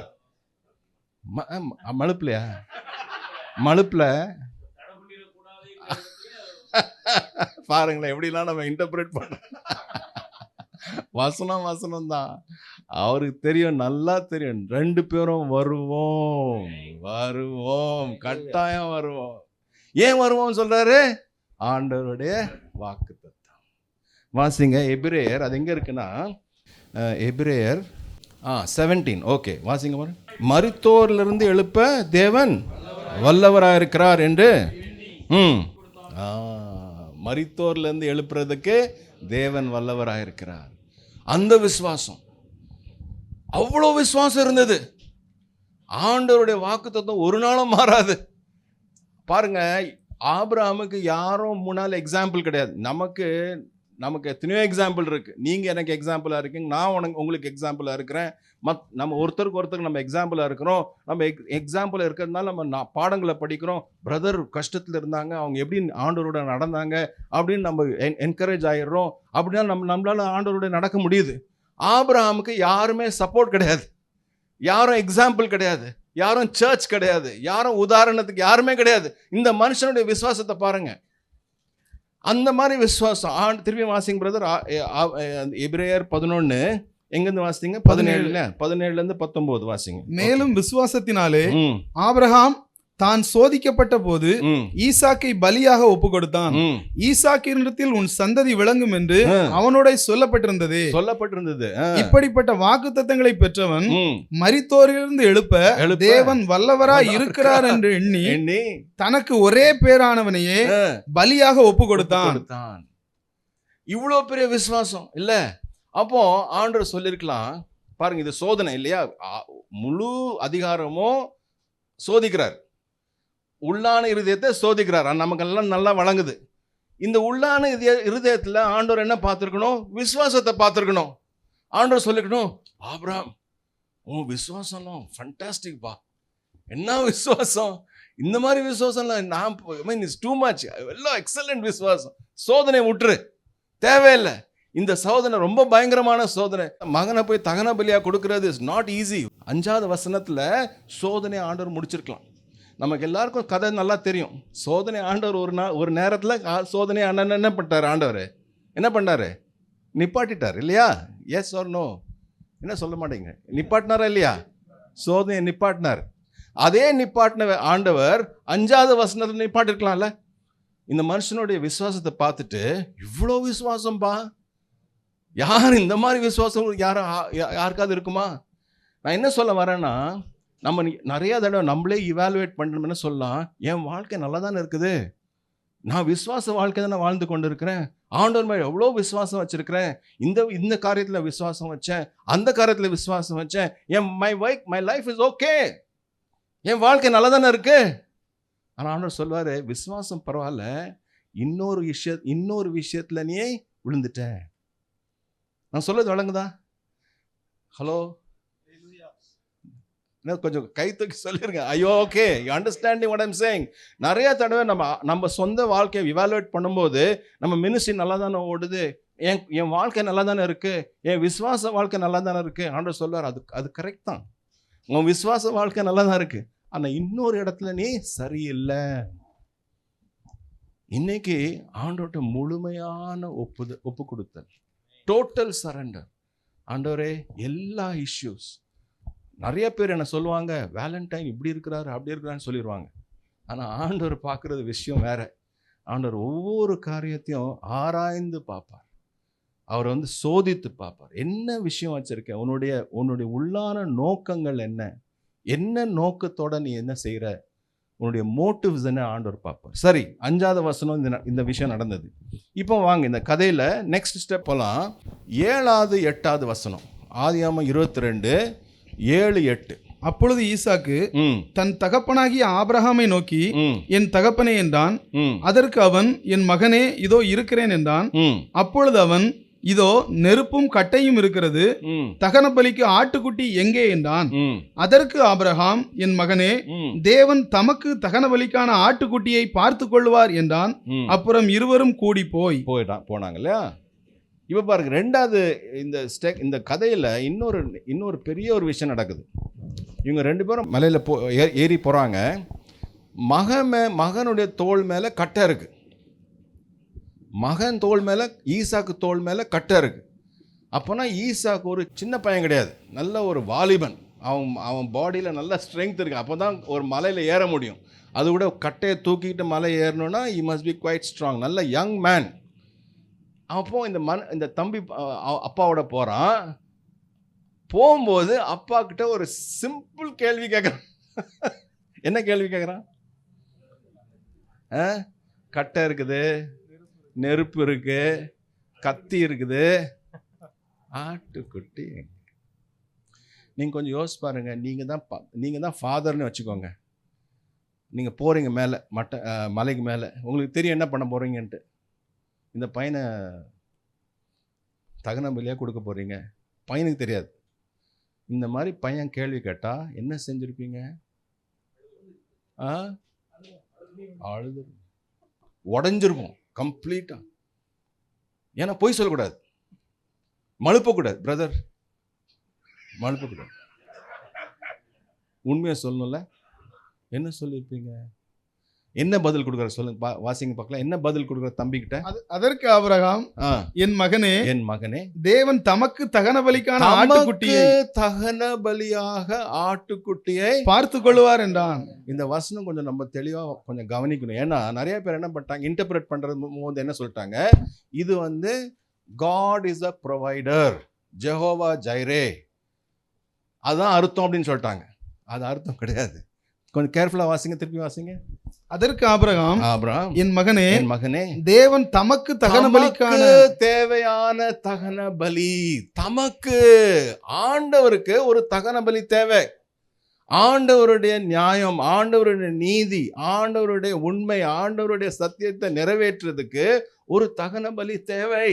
மழுப்பலையா? மழுப்புல பாருங்களேன் எப்படிலாம் நம்ம இன்டர்பிரேட் பண்ண. வசனம் தான். அவருக்கு தெரியும், நல்லா தெரியும். 2 பேரும் வருவோம், கட்டாயம் வருவோம். ஏன் வருவோம் சொல்றாரு? ஆண்டவருடைய வாக்குத்தத்தம். வாசிங்க எபிரேயர், அது எங்க இருக்குன்னா எபிரேயர் 17. ஓகே, வாசிங்க பாருங்க. மரித்தோரிலிருந்து எழுப்ப தேவன் வல்லவராயிருக்கிறார் என்று. மரித்தோர்லேருந்து எழுப்புறதுக்கு தேவன் வல்லவராயிருக்கிறார். அந்த விசுவாசம், அவ்வளோ விசுவாசம் இருந்தது. ஆண்டவருடைய வாக்குத்தத்தம் ஒரு நாளும் மாறாது. பாருங்க, ஆபிரகாமுக்கு யாரும் முன்னால் எக்ஸாம்பிள் கிடையாது. நமக்கு எத்தனையோ எக்ஸாம்பிள் இருக்கு. நீங்க எனக்கு எக்ஸாம்பிளா இருக்கீங்க, நான் உங்களுக்கு எக்ஸாம்பிளா இருக்கிறேன். நம்ம ஒருத்தருக்கு நம்ம எக்ஸாம்பிளா இருக்கிறோம். நம்ம எக்ஸாம்பிள் இருக்கிறதுனால நம்ம பாடங்களை படிக்கிறோம். பிரதர் கஷ்டத்துல இருந்தாங்க, அவங்க எப்படி ஆண்டவரோட நடந்தாங்க அப்படின்னு நம்ம என்கரேஜ் ஆயிடுறோம். அப்படின்னா நம்மளால ஆண்டவரோட நடக்க முடியுது. ஆபிரகாமுக்கு யாருமே சப்போர்ட் கிடையாது, யாரும் எக்ஸாம்பிள் கிடையாது, யாரும் சர்ச் கிடையாது, யாரும் உதாரணத்துக்கு யாருமே கிடையாது. இந்த மனுஷனுடைய விசுவாசத்தை பாருங்க. அந்த மாதிரி விசுவாசம். திருப்பி வாசிங்க பிரதர், எபிரேயர் 11 எங்கிருந்து வாசிங்க? 17 19 வாசிங்க. மேலும் விசுவாசத்தினாலே ஆபிரகாம் தான் சோதிக்கப்பட்ட போது ஈசாக்கை பலியாக ஒப்பு கொடுத்தான். ஈசாக்கினிடத்தில் உன் சந்ததி விளங்கும் என்று அவனோட சொல்லப்பட்டிருந்தது. இப்படிப்பட்ட வாக்குத்தத்தங்களை பெற்றவன் மரித்தோரிலிருந்து எழுப்ப தேவன் வல்லவராய் இருக்கிறார் என்று எண்ணி தனக்கு ஒரே பேரானவனையே பலியாக ஒப்பு கொடுத்தான். இவ்வளவு பெரிய விசுவாசம் இல்ல? அப்போ ஆண்டவர் சொல்லிருக்கலாம் பாருங்க, இது சோதனை இல்லையா? முழு அதிகாரமும் சோதிக்கிறார், உள்ளான இருதயத்தை சோதிக்கிறார். நமக்கெல்லாம் நல்லா வழங்குது. இந்த உள்ளான இருதயத்துல ஆண்டவர் என்ன பார்த்திருக்கணும்? விசுவாசத்தை பார்த்திருக்கணும். ஆண்டவர் சொல்லிக்கணும், ஆபிரகாம் உன் விசுவாசம்லாம் ஃபண்டாஸ்டிக் பா, என்ன விசுவாசம், இந்த மாதிரி விசுவாசம்லாம் இட்ஸ் டூ மச், எல்லாம் எக்ஸலண்ட் விசுவாசம். சோதனை விட்டுரு, தேவையில்லை. இந்த சோதனை ரொம்ப பயங்கரமான சோதனை. மகனை போய் தகன பலியா கொடுக்கிறது இஸ் நாட் ஈஸி. 5வது வசனத்துல சோதனை ஆண்டவர் முடிச்சிருக்கலாம். நமக்கு எல்லாருக்கும் கதை நல்லா தெரியும். சோதனை ஆண்டவர் ஒரு நேரத்தில் சோதனை என்ன பண்ணிட்டார்? ஆண்டவர் என்ன பண்ணாரு? நிப்பாட்டிட்டார் இல்லையா? Yes or no? என்ன சொல்ல மாட்டேங்க? நிப்பாட்டினாரா இல்லையா? சோதனையை நிப்பாட்டினார். அதே நிப்பாட்டின ஆண்டவர் 5வது வசனத்தில் நிப்பாட்டிருக்கலாம்ல. இந்த மனுஷனுடைய விசுவாசத்தை பார்த்துட்டு, இவ்வளோ விசுவாசம்பா, யார் இந்த மாதிரி விசுவாசம் யாருக்காவது இருக்குமா? நான் என்ன சொல்ல வரேன்னா, நம்ம நிறைய தடவை நம்மளே இவாலுவேட் பண்ணுறோம்னு சொல்லலாம். என் வாழ்க்கை நல்லா தானே இருக்குது, நான் விசுவாச வாழ்க்கை தானே வாழ்ந்து கொண்டு இருக்கிறேன், ஆண்டவர் மேலே எவ்வளோ விசுவாசம் வச்சிருக்கிறேன், இந்த காரியத்தில் விசுவாசம் வச்சேன், அந்த காரியத்தில் விசுவாசம் வச்சேன், மை லைஃப் இஸ் ஓகே, என் வாழ்க்கை நல்லா தானே இருக்கு. ஆனால் ஆண்டவர் சொல்வார், விசுவாசம் பரவாயில்ல, இன்னொரு விஷயத்தில் நீ விழுந்துட்ட. நான் சொல்றது வழங்குதா? ஹலோ, கொஞ்சம் கை தூக்கி சொல்லிருங்க. ஐயோ, okay, you understanding what I'm saying? நிறைய தடவை நம்ம சொந்த வாழ்க்கையை இவாலுவேட் பண்ணும்போது நம்ம மினிஸ்ட்ரி நல்லா தானே ஓடுது, என் வாழ்க்கை நல்லா தானே இருக்கு, என் விசுவாச வாழ்க்கை நல்லா தானே இருக்கு. ஆண்டவர் சொல்வார், அது கரெக்ட் தான், உன் விசுவாச வாழ்க்கை நல்லா தான் இருக்கு, ஆனால் இன்னொரு இடத்துல நீ சரியில்லை. இன்னைக்கு ஆண்டவர்கிட்ட முழுமையான ஒப்பு கொடுத்தல், டோட்டல் சரண்டர். ஆண்டவரே, எல்லா இஷ்யூஸ். நிறைய பேர் என்ன சொல்லுவாங்க, வேலண்டைன் இப்படி இருக்கிறாரு அப்படி இருக்கிறான்னு சொல்லிடுவாங்க. ஆனால் ஆண்டவர் பார்க்குறது விஷயம் வேற. ஆண்டவர் ஒவ்வொரு காரியத்தையும் ஆராய்ந்து பார்ப்பார், அவர் சோதித்து பார்ப்பார். என்ன விஷயம் வச்சிருக்க, உன்னுடைய உள்ளான நோக்கங்கள் என்ன நோக்கத்தோட நீ என்ன செய்கிற, உன்னுடைய மோட்டிவ்ஸ் என்ன ஆண்டவர் பார்ப்பார். சரி, 5வது வசனம் இந்த விஷயம் நடந்தது. இப்போ வாங்க இந்த கதையில் நெக்ஸ்ட் ஸ்டெப் போகலாம். 7வது 8வது வசனம், ஆதியாகமம் 22:7-8. அப்பொழுது ஈசாக்கு தன் தகப்பனாகிய ஆபிரகாமை நோக்கி, என் தகப்பனே என்றான். அதற்கு அவன், என் மகனே, இதோ இருக்கிறேன் என்றான். அப்பொழுது அவன், இதோ நெருப்பும் கட்டையும் இருக்கிறது, தகன பலிக்கு ஆட்டுக்குட்டி எங்கே என்றான். அதற்கு ஆபிரகாம், என் மகனே, தேவன் தமக்கு தகன பலிக்கான ஆட்டுக்குட்டியை பார்த்து கொள்வார் என்றான். அப்புறம் இருவரும் கூடி போனாங்க இல்லையா? இப்போ பாருங்க, ரெண்டாவது இந்த கதையில் இன்னொரு பெரிய ஒரு விஷயம் நடக்குது. இவங்க 2 பேரும் மலையில் ஏறி போகிறாங்க. மகனுடைய தோள் மேலே கட்டை இருக்கு. மகன் தோள் மேலே, ஈசாக்கு தோள் மேலே கட்டை இருக்கு. அப்போனா ஈசாக்கு ஒரு சின்ன பையன் கிடையாது, நல்ல ஒரு வாலிபன். அவன் பாடியில் நல்ல ஸ்ட்ரென்த் இருக்குது. அப்போ தான் ஒரு மலையில் ஏற முடியும். அது கூட கட்டையை தூக்கிட்டு மலை ஏறணும்னா he must be quite strong, நல்ல யங் மேன். அப்போ இந்த தம்பி அப்பாவோட போகிறான். போகும்போது அப்பா கிட்ட ஒரு சிம்பிள் கேள்வி கேட்குறான். என்ன கேள்வி கேட்குறான்? கட்டை இருக்குது, நெருப்பு இருக்கு, கத்தி இருக்குது, ஆட்டுக்குட்டி. நீங்கள் கொஞ்சம் யோசிச்சு பாருங்க. நீங்கள் தான் ஃபாதர்னு வச்சுக்கோங்க. நீங்கள் போகிறீங்க மேலே மலைக்கு மேலே. உங்களுக்கு தெரியும் என்ன பண்ண போகிறீங்கன்ட்டு. இந்த பையனை தகன பலியாக கொடுக்க போகிறீங்க. பையனுக்கு தெரியாது. இந்த மாதிரி பையன் கேள்வி கேட்டால் என்ன செஞ்சுருப்பீங்க? அழுது உடஞ்சிருப்போம் கம்ப்ளீட்டாக. ஏன்னா பொய் சொல்லக்கூடாது, மழுப்பக்கூடாது. பிரதர், மழுப்பக்கூடாது, உண்மையை சொல்லணும்ல. என்ன சொல்லியிருப்பீங்க? என்ன பதில் கொடுக்குற சொல்லுங்க, வாசிங்க பார்க்கலாம். என்ன பதில் கொடுக்குற தம்பிக்கிட்ட? அதற்கு ஆபிரகாம், என் மகனே, தேவன் தமக்கு தகன பலிக்கான தகன பலியாக ஆட்டுக்குட்டியை பார்த்து கொள்வார் என்றான். இந்த வசனம் கொஞ்சம் நம்ம தெளிவாக கொஞ்சம் கவனிக்கணும். ஏன்னா நிறைய பேர் என்ன பண்ணிட்டாங்க, இன்டர்பிரேட் பண்றது போது என்ன சொல்லிட்டாங்க, இது God is a provider, Jehovah Jireh, அதான் அர்த்தம் அப்படின்னு சொல்லிட்டாங்க. அது அர்த்தம் கிடையாது. கொஞ்சம் கேர்ஃபுல்லா வாசிங்க, திருப்பி வாசிங்க. அதற்கு ஆபிரகாம், என் மகனே, தேவன் தமக்கு தகன பலிக்கான தேவையான தகன பலி, தமக்கு ஆண்டவருக்கு ஒரு தகன பலி தேவை. ஆண்டவருடைய நியாயம், ஆண்டவருடைய நீதி, ஆண்டவருடைய உண்மை, ஆண்டவருடைய சத்தியத்தை நிறைவேற்றுறதுக்கு ஒரு தகன பலி தேவை.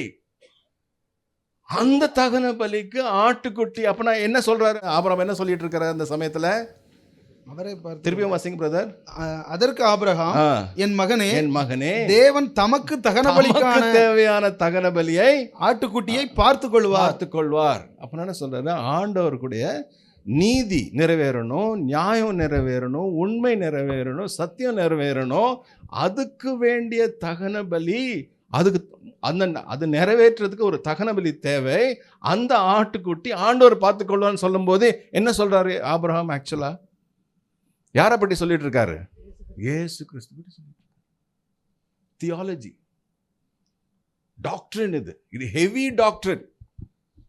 அந்த தகன பலிக்கு ஆட்டுக்குட்டி. அப்பனா என்ன சொல்றாரு ஆபிரகாம்? என்ன சொல்லிட்டு இருக்காரு அந்த சமயத்துல? திருப்பியும் வாசிங்க பிரதர். அதற்கு ஆபிரகாம், என் மகனே, தேவன் தமக்கு தகன பலிக்கான தேவையான தகன பலியை, ஆட்டுக்குட்டியை பார்த்து கொள்வார். அப்ப என்ன சொல்றாரு? ஆண்டவருடைய நீதி நிறைவேறணும், நியாயம் நிறைவேறணும், உண்மை நிறைவேறணும், சத்தியம் நிறைவேறணும். அதுக்கு வேண்டிய தகன பலி, அது நிறைவேற்றுறதுக்கு ஒரு தகன பலி தேவை. அந்த ஆட்டுக்குட்டி ஆண்டவர் பார்த்து கொள்வான்னு சொல்லும் போது என்ன சொல்றாரு ஆபிரகாம்? ஆக்சுவலா யாரை பற்றி சொல்லிட்டு இருக்காரு? இயேசு கிறிஸ்து பற்றி சொல்லிட்டு. தியாலஜி, டாக்ட்ரின், இது heavy doctrine.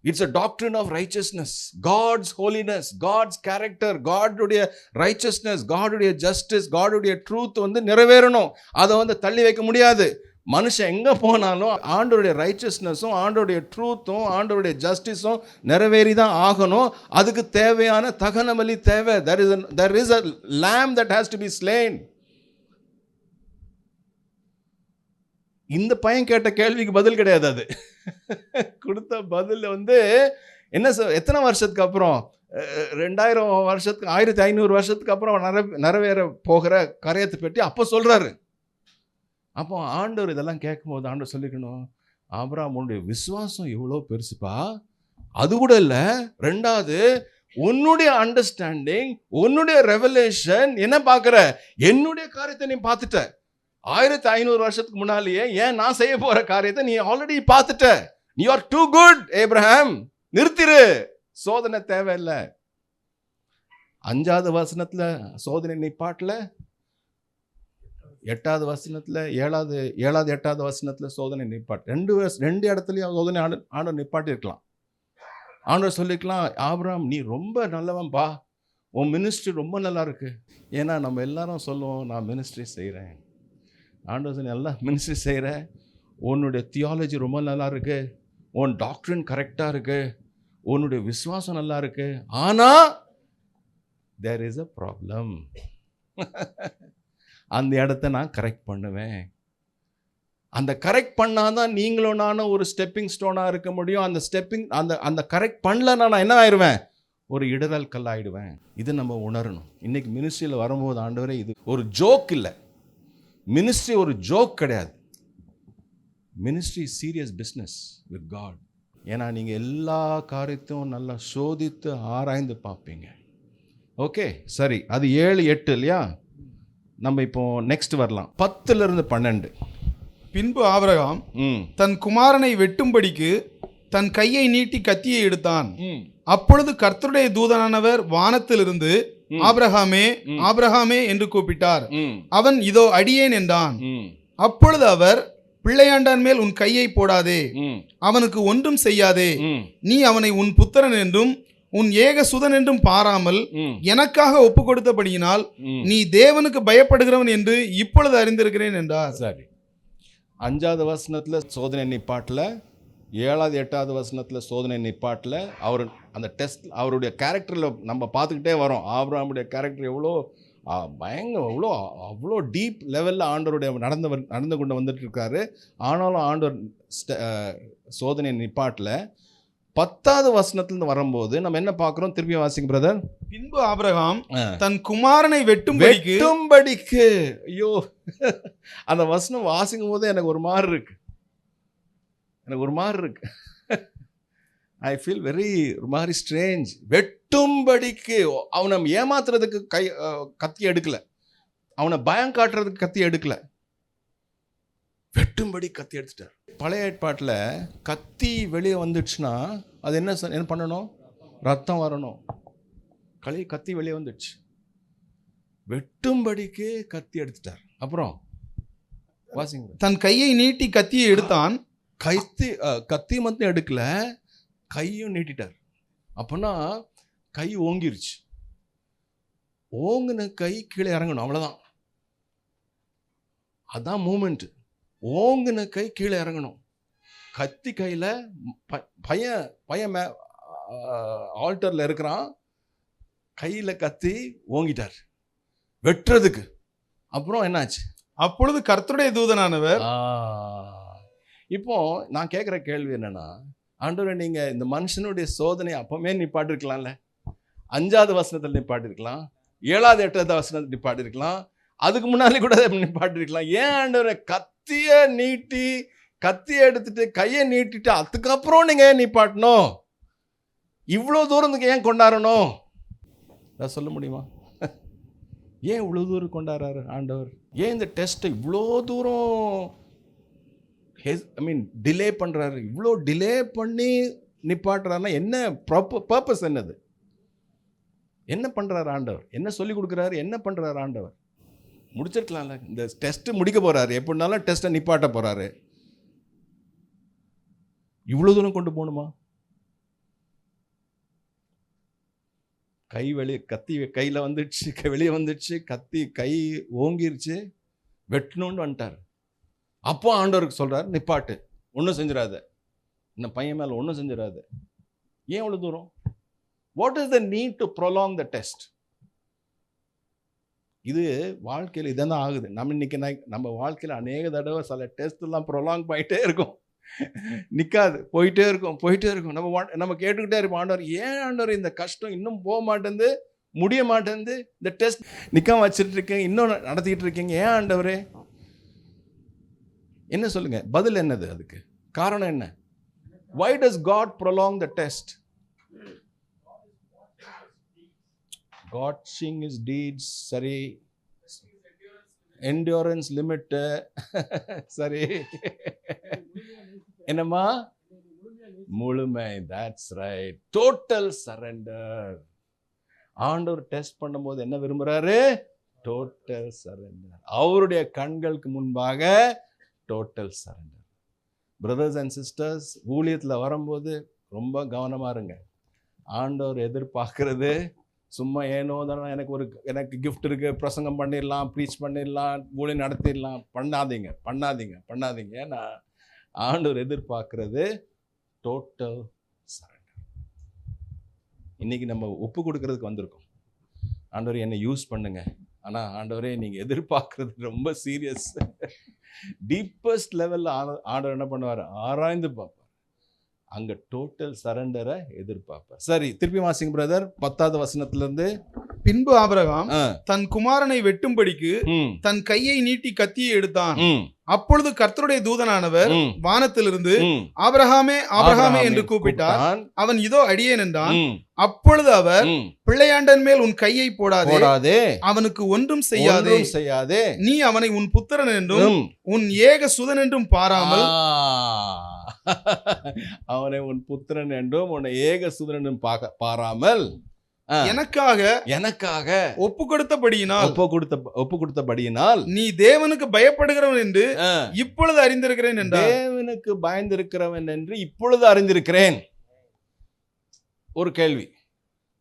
It's a doctrine of righteousness, God's holiness, God's character, God's righteousness, God's justice, God's truth நிறைவேறணும். அதை தள்ளி வைக்க முடியாது. மனுஷன் எங்க போனாலும் ஆண்டவருடைய ரைச்சஸ்னஸும், ஆண்டவருடைய ட்ரூத்தும், ஆண்டவருடைய ஜஸ்டிஸும் நிறைவேறி தான் ஆகணும். அதுக்கு தேவையான தகன பலி தேவை. there is a lamb that has to be slain. இந்த பையன் கேட்ட கேள்விக்கு பதில் கிடையாது. அது கொடுத்த பதில் என்ன, எத்தனை வருஷத்துக்கு அப்புறம், 2000 வருஷத்துக்கு, 1500 வருஷத்துக்கு அப்புறம் நிறைவேற போகிற கரையத்தை பற்றி அப்போ சொல்றாரு. அப்போ ஆண்டவர் இதெல்லாம் கேட்கும்போது ஆண்டவர் சொல்லிக்கணும், ஆபிரகாம் உன்னுடைய விசுவாசம் எவ்வளோ பெருசுப்பா. அது கூட இல்லை, ரெண்டாவது உன்னுடைய அண்டர்ஸ்டாண்டிங், உன்னுடைய ரெவலேஷன் என்ன பார்க்குற, என்னுடைய காரியத்தை நீ பார்த்துட்ட. 1500 வருஷத்துக்கு முன்னாலேயே ஏன் நான் செய்ய போற காரியத்தை நீ ஆல்ரெடி பார்த்துட்ட. நீ ஆர் டூ குட் ஏப்ரஹாம், நிறுத்திரு, சோதனை தேவையில்லை. 5வது வசனத்துல சோதனை நிப்பாட்டல, 8வது வசனத்துல 7வது 8வது வசனத்துல சோதனை நிப்பாட்டு. ரெண்டு இடத்துலயும் சோதனை ஆண்டவர் நிப்பாட்டி இருக்கலாம். ஆண்டவர் சொல்லிக்கலாம், ஆபிரகாம் நீ ரொம்ப நல்லவன்பா, உன் மினிஸ்ட்ரி ரொம்ப நல்லா இருக்கு. ஏன்னா நம்ம எல்லாரும் சொல்லுவோம், நான் மினிஸ்ட்ரி செய்கிறேன். ஆண்டவர் சொல்லி, நல்லா மினிஸ்ட்ரி செய்கிற, உன்னுடைய தியாலஜி ரொம்ப நல்லா இருக்கு, உன் டாக்டரின் கரெக்டாக இருக்கு, உன்னுடைய விசுவாசம் நல்லா இருக்கு. ஆனால் தேர் இஸ் அ ப்ராப்ளம். அந்த இடத்த நான் கரெக்ட் பண்ணுவேன். அந்த கரெக்ட் பண்ணாதான் நீங்களும் நானும் ஒரு ஸ்டெப்பிங் ஸ்டோனாக இருக்க முடியும். அந்த கரெக்ட் பண்ணலன்னா நான் என்ன ஆயிடுவேன், ஒரு இடரல் கல் ஆயிடுவேன். இது நம்ம உணரணும். இன்னைக்கு மினிஸ்ட்ரியில் வரும்போது ஆண்டவரே, இது ஒரு ஜோக் இல்லை. மினிஸ்ட்ரி ஒரு ஜோக் கிடையாது. Ministry serious business with God. ஏன்னா நீங்கள் எல்லா காரியத்தையும் நல்லா சோதித்து ஆராய்ந்து பார்ப்பீங்க. ஓகே, சரி, அது 7, 8 இல்லையா? நம்ம இப்போ நெக்ஸ்ட் வரலாம். 10-12. பின்பு ஆபிரகாம் தன் குமாரனை வெட்டும்படிக்கு தன் கையை நீட்டி கத்தியை எடுத்தான். அப்பொழுது கர்த்தருடைய தூதனானவர் வானத்திலிருந்து ஆபிரகாமே ஆபிரகாமே என்று கூப்பிட்டார். அவன் இதோ அடியேன் என்றான். அப்பொழுது அவர், பிள்ளையாண்டான் மேல் உன் கையை போடாதே, அவனுக்கு ஒன்றும் செய்யாதே. நீ அவனை உன் புத்திரன் என்றும் உன் ஏக சுதன் என்றும் பாராமல் எனக்காக ஒப்பு கொடுத்தபடியினால் நீ தேவனுக்கு பயப்படுகிறவன் என்று இப்பொழுது அறிந்திருக்கிறேன் என்றார். சரி, 5வது வசனத்தில் சோதனை நிப்பாட்டில், 7வது 8வது வசனத்தில் சோதனை நிப்பாட்டில் அவர் அந்த டெஸ்ட், அவருடைய கேரக்டரில் நம்ம பார்த்துக்கிட்டே வரோம். ஆபிரகாமுடைய கேரக்டர் எவ்வளோ அவ்வளோ டீப் லெவலில் ஆண்டவருடைய நடந்து கொண்டு வந்துட்டு இருக்காரு. ஆனாலும் ஆண்டவர் சோதனை நிப்பாட்டில் 10வது வசனத்திலிருந்து வரும்போது நம்ம என்ன பார்க்குறோம்? திருப்பி வாசிங்க பிரதர். பின்பு ஆபிரகாம் தன் குமாரனை வெட்டும்படிக்கு. ஐயோ, அந்த வசனம் வாசிக்கும் போதே எனக்கு ஒரு மாதிரி இருக்கு. ஐ ஃபீல் வெரி ஒரு மாதிரி ஸ்ட்ரேஞ்ச். வெட்டும்படிக்கு, அவனை ஏமாத்துறதுக்கு கத்தி எடுக்கல, அவனை பயம் காட்டுறதுக்கு கத்தி எடுக்கல, வெட்டும்படி கத்தி எடுத்துட்டார். பழைய ஏற்பாட்டில் கத்தி வெளியே வந்துடுச்சுன்னா அது என்ன பண்ணணும்? ரத்தம் வரணும். கத்தி வெளியே வந்துடுச்சு, வெட்டும்படிக்கு கத்தி எடுத்துட்டார். அப்புறம் வாசிங்க. தன் கையை நீட்டி கத்தியை எடுத்தான். கத்தி மட்டும் எடுக்கல, கையும் நீட்டிட்டார். அப்போனா கை ஓங்கிருச்சு. ஓங்குன கை கீழே இறங்கணும், அவ்வளோதான். அதான் மூமெண்ட். ஓங்குன கை கீழே இறங்கணும். கத்தி கையில் பையன் ஆல்டரில் இருக்கிறான், கையில் கத்தி ஓங்கிட்டார் வெட்டுறதுக்கு. அப்புறம் என்னாச்சு? அப்பொழுது கர்த்தருடைய தூதனானவர், இப்போ நான் கேட்குற கேள்வி என்னன்னா, ஆண்டவரே நீங்கள் இந்த மனுஷனுடைய சோதனை அப்பவுமே நிப்பாட்டிருக்கலாம்ல. 5வது வசனத்தில் நிப்பாட்டிருக்கலாம், 7வது 8வது வசனத்தில் நிப்பாட்டிருக்கலாம், அதுக்கு முன்னாலே கூட நிப்பாட்டிருக்கலாம். ஏன் ஆண்டவரே கத்தியை நீட்டி, கத்தியை எடுத்துட்டு கையை நீட்டிட்டு அதுக்கப்புறம் நீங்கள் ஏன் நிப்பாட்டணும்? இவ்வளோ தூரத்துக்கு ஏன் கொண்டாடணும்? நான் சொல்ல முடியுமா? ஏன் இவ்வளோ தூரம் கொண்டாடுறாரு ஆண்டவர்? ஏன் இந்த டெஸ்ட்டை இவ்வளோ தூரம் டிலே பண்ணுறாரு? இவ்வளோ டிலே பண்ணி நிப்பாட்டுறாருன்னா என்ன பர்பஸ்? என்னது? என்ன பண்ணுறாரு ஆண்டவர்? என்ன சொல்லி கொடுக்குறாரு? என்ன பண்ணுறாரு ஆண்டவர்? முடிச்சிருக்கலாம்ல. இந்த டெஸ்ட்டு முடிக்க போகிறாரு, எப்படினாலும் டெஸ்ட்டை நிப்பாட்ட போகிறாரு. இவ்வளோ தூரம் கொண்டு போகணுமா? கத்தி கையில் வந்துடுச்சு, வெளியே வந்துடுச்சு, கத்தி கை ஓங்கிருச்சு, வெட்டணும்னு வந்துட்டார். அப்போ ஆண்டவருக்கு சொல்கிறார், நிப்பாட்டு, ஒன்றும் செஞ்சிடாத, இந்த பையன் மேலே ஒன்றும் செஞ்சிடாத. ஏன் இவ்வளோ தூரம்? What is the need to prolong the test? இது வாழ்க்கையில் இதை தான் ஆகுது. நம்ம வாழ்க்கையில் அநேக தடவை சில டெஸ்ட்லாம் ப்ரொலாங் பண்ணிகிட்டே இருக்கும், நிற்காது, போயிட்டே இருக்கும். நம்ம கேட்டுக்கிட்டே இருப்போம், ஆண்டவர் ஏன் ஆண்டவர் இந்த கஷ்டம் இன்னும் போக மாட்டேங்குது, முடிய மாட்டேங்குது, இந்த டெஸ்ட் நிற்காம வச்சுட்டு இருக்கீங்க, இன்னும் நடத்திக்கிட்டு இருக்கீங்க, ஏன் ஆண்டவரே? என்ன சொல்லுங்க, பதில் என்னது? அதுக்கு காரணம் என்ன? Why does God prolong the test? God seeing his deeds, சரி, endurance limit, சரி, என்னம்மா? முழுமை. That's right, total surrender. ஆண்டவர் டெஸ்ட் பண்ணும்போது என்ன விரும்புறாரு? Total surrender. அவருடைய கண்களுக்கு முன்பாக total surrender. Brothers and sisters, ஊழியத்தில் வரும்போது ரொம்ப கவனமாக இருங்க. ஆண்டவர் எதிர்பார்க்கறது சும்மா ஏனோ தானே எனக்கு கிஃப்ட் இருக்குது, பிரசங்கம் பண்ணிடலாம், ப்ரீச் பண்ணிடலாம், ஊழியம் நடத்திடலாம். பண்ணாதீங்க. ஏன்னா ஆண்டவர் எதிர்பார்க்கறது டோட்டல் சரண்டர். இன்றைக்கி நம்ம ஒப்பு கொடுக்கறதுக்கு வந்திருக்கோம். ஆண்டவர் என்னை யூஸ் பண்ணுங்க. ஆனால் ஆண்டவரே நீங்கள் எதிர்பார்க்குறது ரொம்ப சீரியஸ். டீப்பஸ்ட் லெவலில் ஆண்டவர் என்ன பண்ணுவார்? ஆராய்ந்து பார்ப்பார். அங்கே டோட்டல் சரண்டரை எதிர்பார்ப்பார். சரி, திருப்பி வாசிங்க பிரதர், 10வது வசனத்திலேருந்து பின்பு ஆபிரகாம் ஆ, தன் குமாரனை வெட்டும்படிக்கு ம், தன் கையை நீட்டி கத்தியை எடுத்தான். ம், அப்பொழுது கர்த்தருடைய தூதனானவர் ம், வானத்திலிருந்து ம். ஆபிரகாமே ஆபிரகாமே என்று கூப்பிட்டார். கூப்பிட்டான். அவன் இதோ அடியேன் என்றான். ம், அப்பொழுது அவர், ம். பிள்ளையாண்டன் மேல் உன் கையை போடாதே, போடாதே, அவனுக்கு ஒன்றும் செய்யாதே, ஒன்றும் செய்யாதே, நீ அவனை உன் புத்திரன் என்றும் ம். உன் ஏக சுதன் என்றும் பாராமல் அவனை உன் புத்திரன் என்றும் உன்னை ஏக சுதரனும் பாராமல் எனக்காக ஒப்பு கொடுத்தபடியினால் ஒப்பு கொடுத்தபடியினால் நீ தேவனுக்கு பயப்படுகிறவன் என்று இப்பொழுது அறிந்திருக்கிறேன் என்றார். தேவனுக்கு பயந்திருக்கிறவன் என்று இப்பொழுது அறிந்திருக்கிறேன். ஒரு கேள்வி,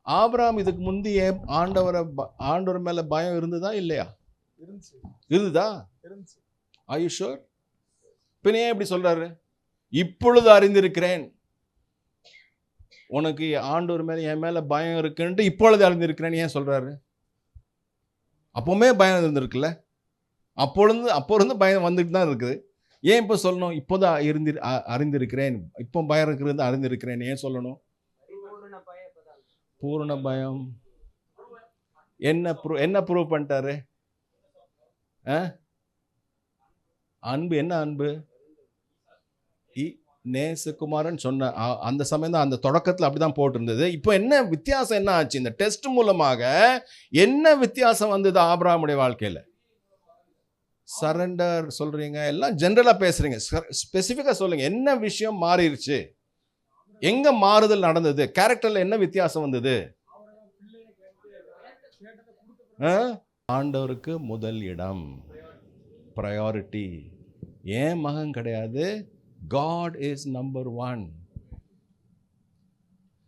ஆபிரகாம் இதுக்கு முந்தைய ஆண்டவர் மேல பயம் இருந்ததா இல்லையா? இருந்ததா? Are you sure? பின்ன ஏன் இப்படி சொல்றாரு? இப்பொழுது அறிந்திருக்கிறேன், உனக்கு ஆண்டவர் மேல என் மேல பயம் இருக்குன்ட்டு இப்பொழுது அறிந்திருக்கிறேன் ஏன் சொல்றாரு? அப்பவுமே பயம் இருந்திருக்குல்ல, அப்போ இருந்து பயம் வந்துட்டு தான் இருக்குது. ஏன் இப்போ சொல்லணும் இப்போதான் அறிந்திருக்கிறேன், இப்போ பயம் இருக்கிறது அறிந்திருக்கிறேன் ஏன் சொல்லணும்? பூரண பயம் என்ன ப்ரூவ் பண்ணிட்டாரு? அன்பு. என்ன அன்பு? நேசகுமாரன் சொன்ன அந்த சமயம் தான், அந்த தொடக்கத்தில் அப்படிதான் போட்டிருந்தது. இப்போ என்ன வித்தியாசம் என்ன ஆச்சு? இந்த டெஸ்ட் மூலமாக என்ன வித்தியாசம் வந்தது ஆபிரகாமுடைய வாழ்க்கையில? சரண்டர் சொல்றீங்க, எல்லாம் ஜெனரலா பேசுறீங்க, ஸ்பெசிஃபிக்கா சொல்லுங்க. என்ன விஷயம் மாறிடுச்சு? எங்க மாறுதல் நடந்தது? கேரக்டர்ல என்ன வித்தியாசம் வந்தது? ஆண்டவருக்கு முதல் இடம், ப்ரையாரிட்டி. ஏன் மகன் கிடையாது, God is number 1.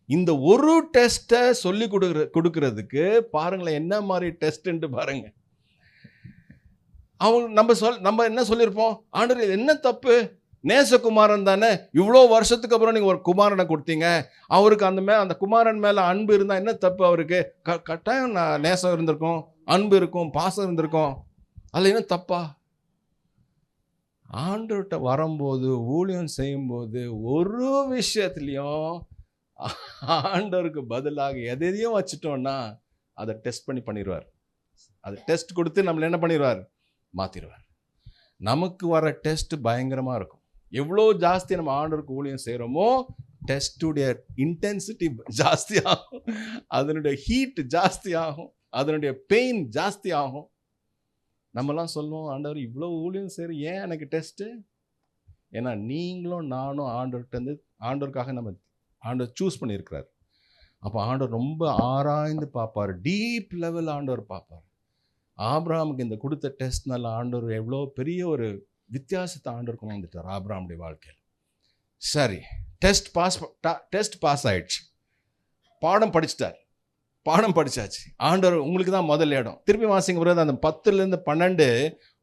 இந்த ஒரு டெஸ்ட்டை சொல்லி கொடுக்கிறதுக்கு பாருங்களேன் என்ன மாதிரி டெஸ்ட்ன்ட்டு பாருங்க. அவங்க நம்ம என்ன சொல்லியிருப்போம்? ஆண்டவர் என்ன தப்பு, நேசகுமாரன் தானே, இவ்வளோ வருஷத்துக்கு அப்புறம் நீங்கள் ஒரு குமாரனை கொடுத்தீங்க, அவருக்கு அந்த குமாரன் மேலே அன்பு இருந்தால் என்ன தப்பு? அவருக்கு கட்டாயம் நேசம் இருந்திருக்கும், அன்பு இருக்கும், பாசம் இருந்திருக்கும், அதில் என்ன தப்பா? ஆண்டவர்கிட்ட வரும்போது ஊழியம் செய்யும்போது ஒரு விஷயத்துலையும் ஆண்டவருக்கு பதிலாக எதையும் வச்சுட்டோம்னா அதை டெஸ்ட் பண்ணிடுவார். அதை டெஸ்ட் கொடுத்து நம்மளை என்ன பண்ணிடுவார்? மாற்றிடுவார். நமக்கு வர டெஸ்ட் பயங்கரமாக இருக்கும். எவ்வளோ ஜாஸ்தி நம்ம ஆண்டவருக்கு ஊழியம் செய்கிறோமோ டெஸ்ட்டுடைய இன்டென்சிட்டி ஜாஸ்தி ஆகும், அதனுடைய ஹீட் ஜாஸ்தி ஆகும், அதனுடைய பெயின் ஜாஸ்தி ஆகும். நம்மலாம் சொல்லுவோம், ஆண்டவர் இவ்வளோ ஊழியம் செய்கிற ஏன் எனக்கு டெஸ்ட்டு? ஏன்னா நீங்களும் நானும் ஆண்டவருக்காக நம்ம ஆண்டவர் சூஸ் பண்ணியிருக்கிறார். அப்போ ஆண்டவர் ரொம்ப ஆராய்ந்து பார்ப்பார், டீப் லெவல் ஆண்டவர் பார்ப்பார். ஆபிரகாமுக்கு இந்த கொடுத்த டெஸ்ட்னால ஆண்டவர் எவ்வளோ பெரிய ஒரு வித்தியாசத்தை ஆண்டவர் கொண்டு வந்துட்டார் ஆபிரகாமுடைய வாழ்க்கையில். சரி, டெஸ்ட் பாஸ் ஆயிடுச்சு, பாடம் படிச்சாச்சு. ஆண்டவர் உங்களுக்கு தான் முதல் இடம். திருப்பி வாசிங்க வருது அந்த 10-12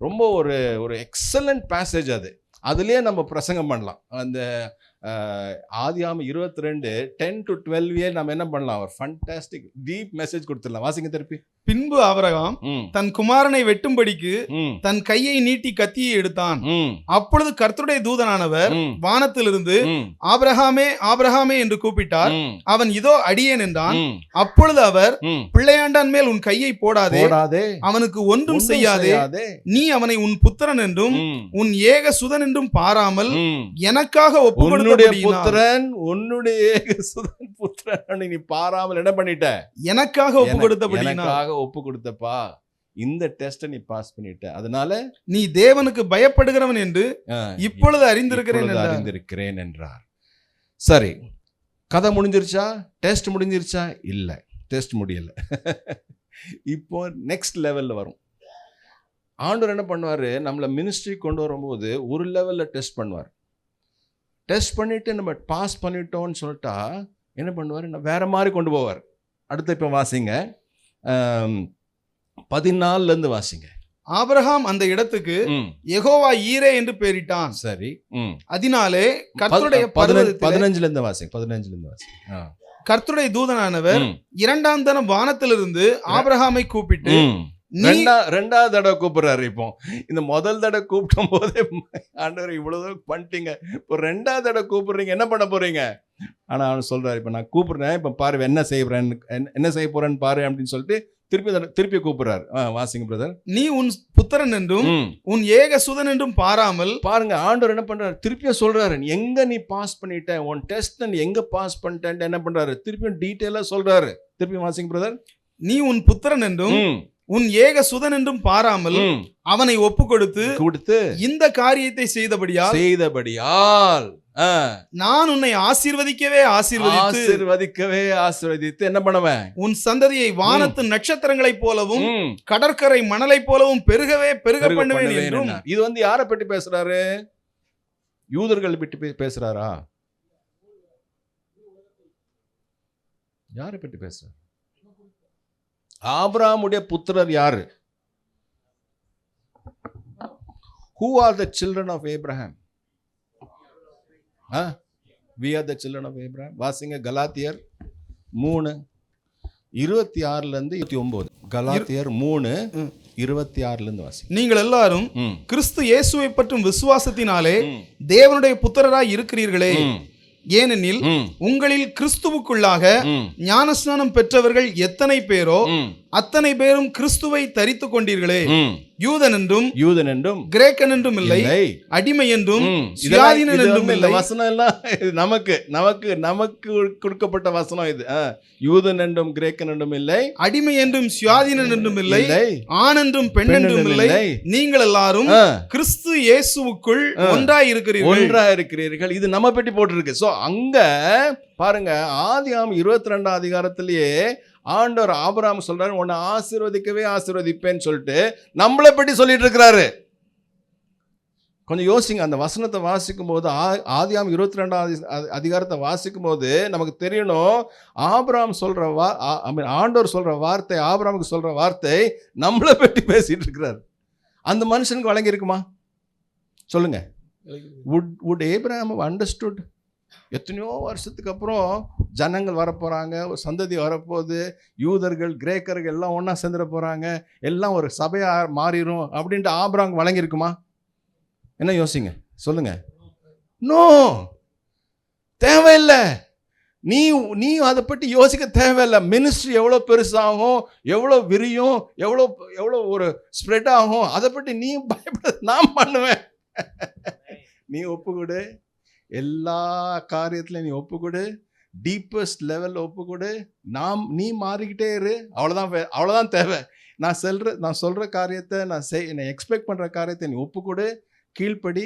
ரொம்ப ஒரு எக்ஸலண்ட் பேசேஜ். அதுலேயே நம்ம பிரசங்கம் பண்ணலாம். அந்த ஆதியாகமம் 22 10 to 12 நம்ம என்ன பண்ணலாம், ஒரு ஃபண்டாஸ்டிக் டீப் மெசேஜ் கொடுத்துடலாம். வாசிங்க திருப்பி. பின்பு ஆபிரகாம் தன் குமாரனை வெட்டும்படிக்கு தன் கையை நீட்டி கத்தியை எடுத்தான். அப்பொழுது கர்த்தருடைய தூதனானவர் வானத்திலிருந்து ஆபிரகாமே ஆபிரகாமே என்று கூப்பிட்டார். அவன் இதோ அடியேன் என்றான். அப்பொழுது அவர், பிள்ளையாண்டான் மேல் உன் கையை போடாதே, அவனுக்கு ஒன்றும் செய்யாதே, நீ அவனை உன் புத்திரன் என்றும் உன் ஏக சுதன் என்றும் பாராமல் எனக்காக ஒப்பு புத்திரன், உன்னுடைய ஏக சுதன் புத்திரன் நீ பாராமல் என்ன பண்ணிட்ட? எனக்காக ஒப்பு கொடுத்தபடியினால் ஒப்பு கொடுத்தப்பா. இந்த டெஸ்ட் நீ பாஸ் பண்ணிட்ட, அதனால நீ தேவனுக்கு பயப்படுகிறவன் என்று இப்பொழுது அறிந்திருக்கிறேன் என்றார். சரி, கதை முடிஞ்சிருச்சா? டெஸ்ட் முடிஞ்சிருச்சா? இல்ல, டெஸ்ட் முடியல. இப்போ நெக்ஸ்ட் லெவல்ல வரும். ஆண்டவர் என்ன பண்ணுவாரு, நம்மள மினிஸ்ட்ரி கொண்டு வரும்போது ஒரு லெவல்ல டெஸ்ட் பண்ணுவார். டெஸ்ட் பண்ணிட்டு நம்ம பாஸ் பண்ணிட்டோம்னு சொல்லிட்டா என்ன பண்ணுவார், வேற மாதிரி கொண்டு போவார். அடுத்து இப்போ வாசிங்க 14 வாசிங்க. ஆபிரகாம் அந்த இடத்துக்கு யெகோவா ஈரே என்று பெயரிட்டான். சரி, அதனாலே கர்த்தருடைய 15 வாசிங்க. கர்த்தருடைய தூதனானவர் இரண்டாம் தரம் வானத்திலிருந்து ஆபிரகாமை கூப்பிட்டு, ரெண்டாவது தடவை கூப்பிடுறாரு. இப்போ இந்த முதல் தடவை கூப்பிடும் போதே ஆண்டவர் இவ்வளவு பண்ணிட்டீங்க, இப்போ ரெண்டாவது தடவை கூப்பிடுறீங்க, என்ன பண்ண போறீங்க? ஆனா அவன் சொல்றாரு, இப்ப நான் கூப்பிடுறேன், இப்ப பாரு என்ன செய்ய போறேன்னு பாரு அப்படின்னு சொல்லிட்டு திருப்பி கூப்பிடுறாரு. வாசிங்க பிரதர். நீ உன் புத்திரன் என்றும் உன் ஏக சுதன் என்றும் பாராமல். பாருங்க, ஆண்டவர் என்ன பண்றாரு, திருப்பியும் சொல்றாரு, எங்க நீ பாஸ் பண்ணிட்ட, உன் டெஸ்ட் நீ எங்க பாஸ் பண்ணிட்டேன்னு என்ன பண்றாரு, திருப்பியும் டீட்டெயிலா சொல்றாரு. திருப்பியும் வாசிங்க பிரதர். நீ உன் புத்திரன் என்றும் உன் ஏக சுதன் என்றும் பாராமல் அவனை ஒப்பு கொடுத்து இந்த காரியத்தை செய்தபடியால் நான் உன்னை ஆசீர்வதிக்கவே ஆசீர்வதித்து என்ன பண்ணுவேன், உன் சந்ததியை வானத்து நட்சத்திரங்களைப் போலவும் கடற்கரை மணலைப் போலவும் பெருக பண்ணுவேன் என்றும். இது யாரை பற்றி பேசுறாரு, யூதர்கள் பற்றி பேசுறாரா, யாரை பற்றி பேசுறாரு? ஆபிரகாமுடைய புத்திரர் யாரு? Who are the children of Abraham? We are the children of Abraham. வாசிங்க கலாத்தியர் 3:26 கலாத்தியர் 3:26 வாசி. நீங்கள் எல்லாரும் கிறிஸ்து இயேசுவை பற்றும் விசுவாசத்தினாலே தேவனுடைய புத்திரராய் இருக்கிறீர்களே. ஏனெனில் உங்களில் கிறிஸ்துவுக்குள்ளாக ஞானஸ்நானம் பெற்றவர்கள் எத்தனை பேரோ அத்தனை பேரும் கிறிஸ்துவை தரித்துக் கொண்டீர்களே. யூதன் என்றும் கிரேக்கன் என்றும் இல்லை, அடிமை என்றும் சுயாதீனன் என்றும் இல்லை. வசனம் எல்லாம் நமக்கு கொடுக்கப்பட்ட வசனம் இது. யூதன் என்றும் கிரேக்கன் என்றும் இல்லை, அடிமை என்றும் சுயாதீனன் என்றும் இல்லை, ஆண் என்றும் பெண் என்றும் இல்லை, நீங்கள் எல்லாரும் கிறிஸ்து இயேசுவுக்குள் ஒன்றாய் இருக்கிறீர்கள். இது நம்ம பெட்டி போட்டிருக்கு. சோ அங்க பாருங்க, ஆதியாகமம் 22 அதிகாரத்திலேயே ஆண்டவர் ஆபிரகாம் சொல்றாரு, உன்னை ஆசீர்வதிப்பேன்னு சொல்லிட்டு நம்மளை பற்றி சொல்லிட்டு இருக்கிறாரு. கொஞ்சம் யோசிங்க, அந்த வசனத்தை வாசிக்கும் போது, ஆதியாகமம் 22 அதிகாரத்தை வாசிக்கும் போது நமக்கு தெரியணும், ஆபிரகாம் ஆண்டவர் சொல்ற வார்த்தை, ஆபிரகாமுக்கு சொல்ற வார்த்தை நம்மளை பற்றி பேசிட்டு இருக்கிறார். அந்த மனுஷனுக்கு வழங்கி இருக்குமா சொல்லுங்க? would Abraham have understood? எத்தனையோ வருஷத்துக்கு அப்புறம் ஜனங்கள் வரப்போறாங்க, ஒரு சந்ததி வரப்போகுது, யூதர்கள் கிரேக்கர்கள் எல்லாம் ஒன்றா சேர்ந்துட போறாங்க, எல்லாம் ஒரு சபையா மாறிடும் அப்படின்ட்டு ஆபிரகாம் வழங்கியிருக்குமா? என்ன யோசிங்க சொல்லுங்க. நோ, தேவையில்லை. நீ அதை பற்றி யோசிக்க தேவையில்லை. மினிஸ்ட்ரி எவ்வளோ பெருசாகும், எவ்வளோ விரியும், எவ்வளோ ஒரு ஸ்ப்ரெட் ஆகும், அதை பற்றி நீ பயப்பட, நான் பண்ணுவேன். நீ ஒப்புக்கொடு, எல்லா காரியத்திலையும் நீ ஒப்புக்கொடு, டீப்பஸ்ட் லெவல் ஒப்புக்கொடு, நீ மாறிக்கிட்டே இரு. அவ்வளோதான் தேவை. நான் சொல்ற காரியத்தை, நான் எக்ஸ்பெக்ட் பண்ற காரியத்தை நீ ஒப்புக்கொடு, கீழ்ப்படி,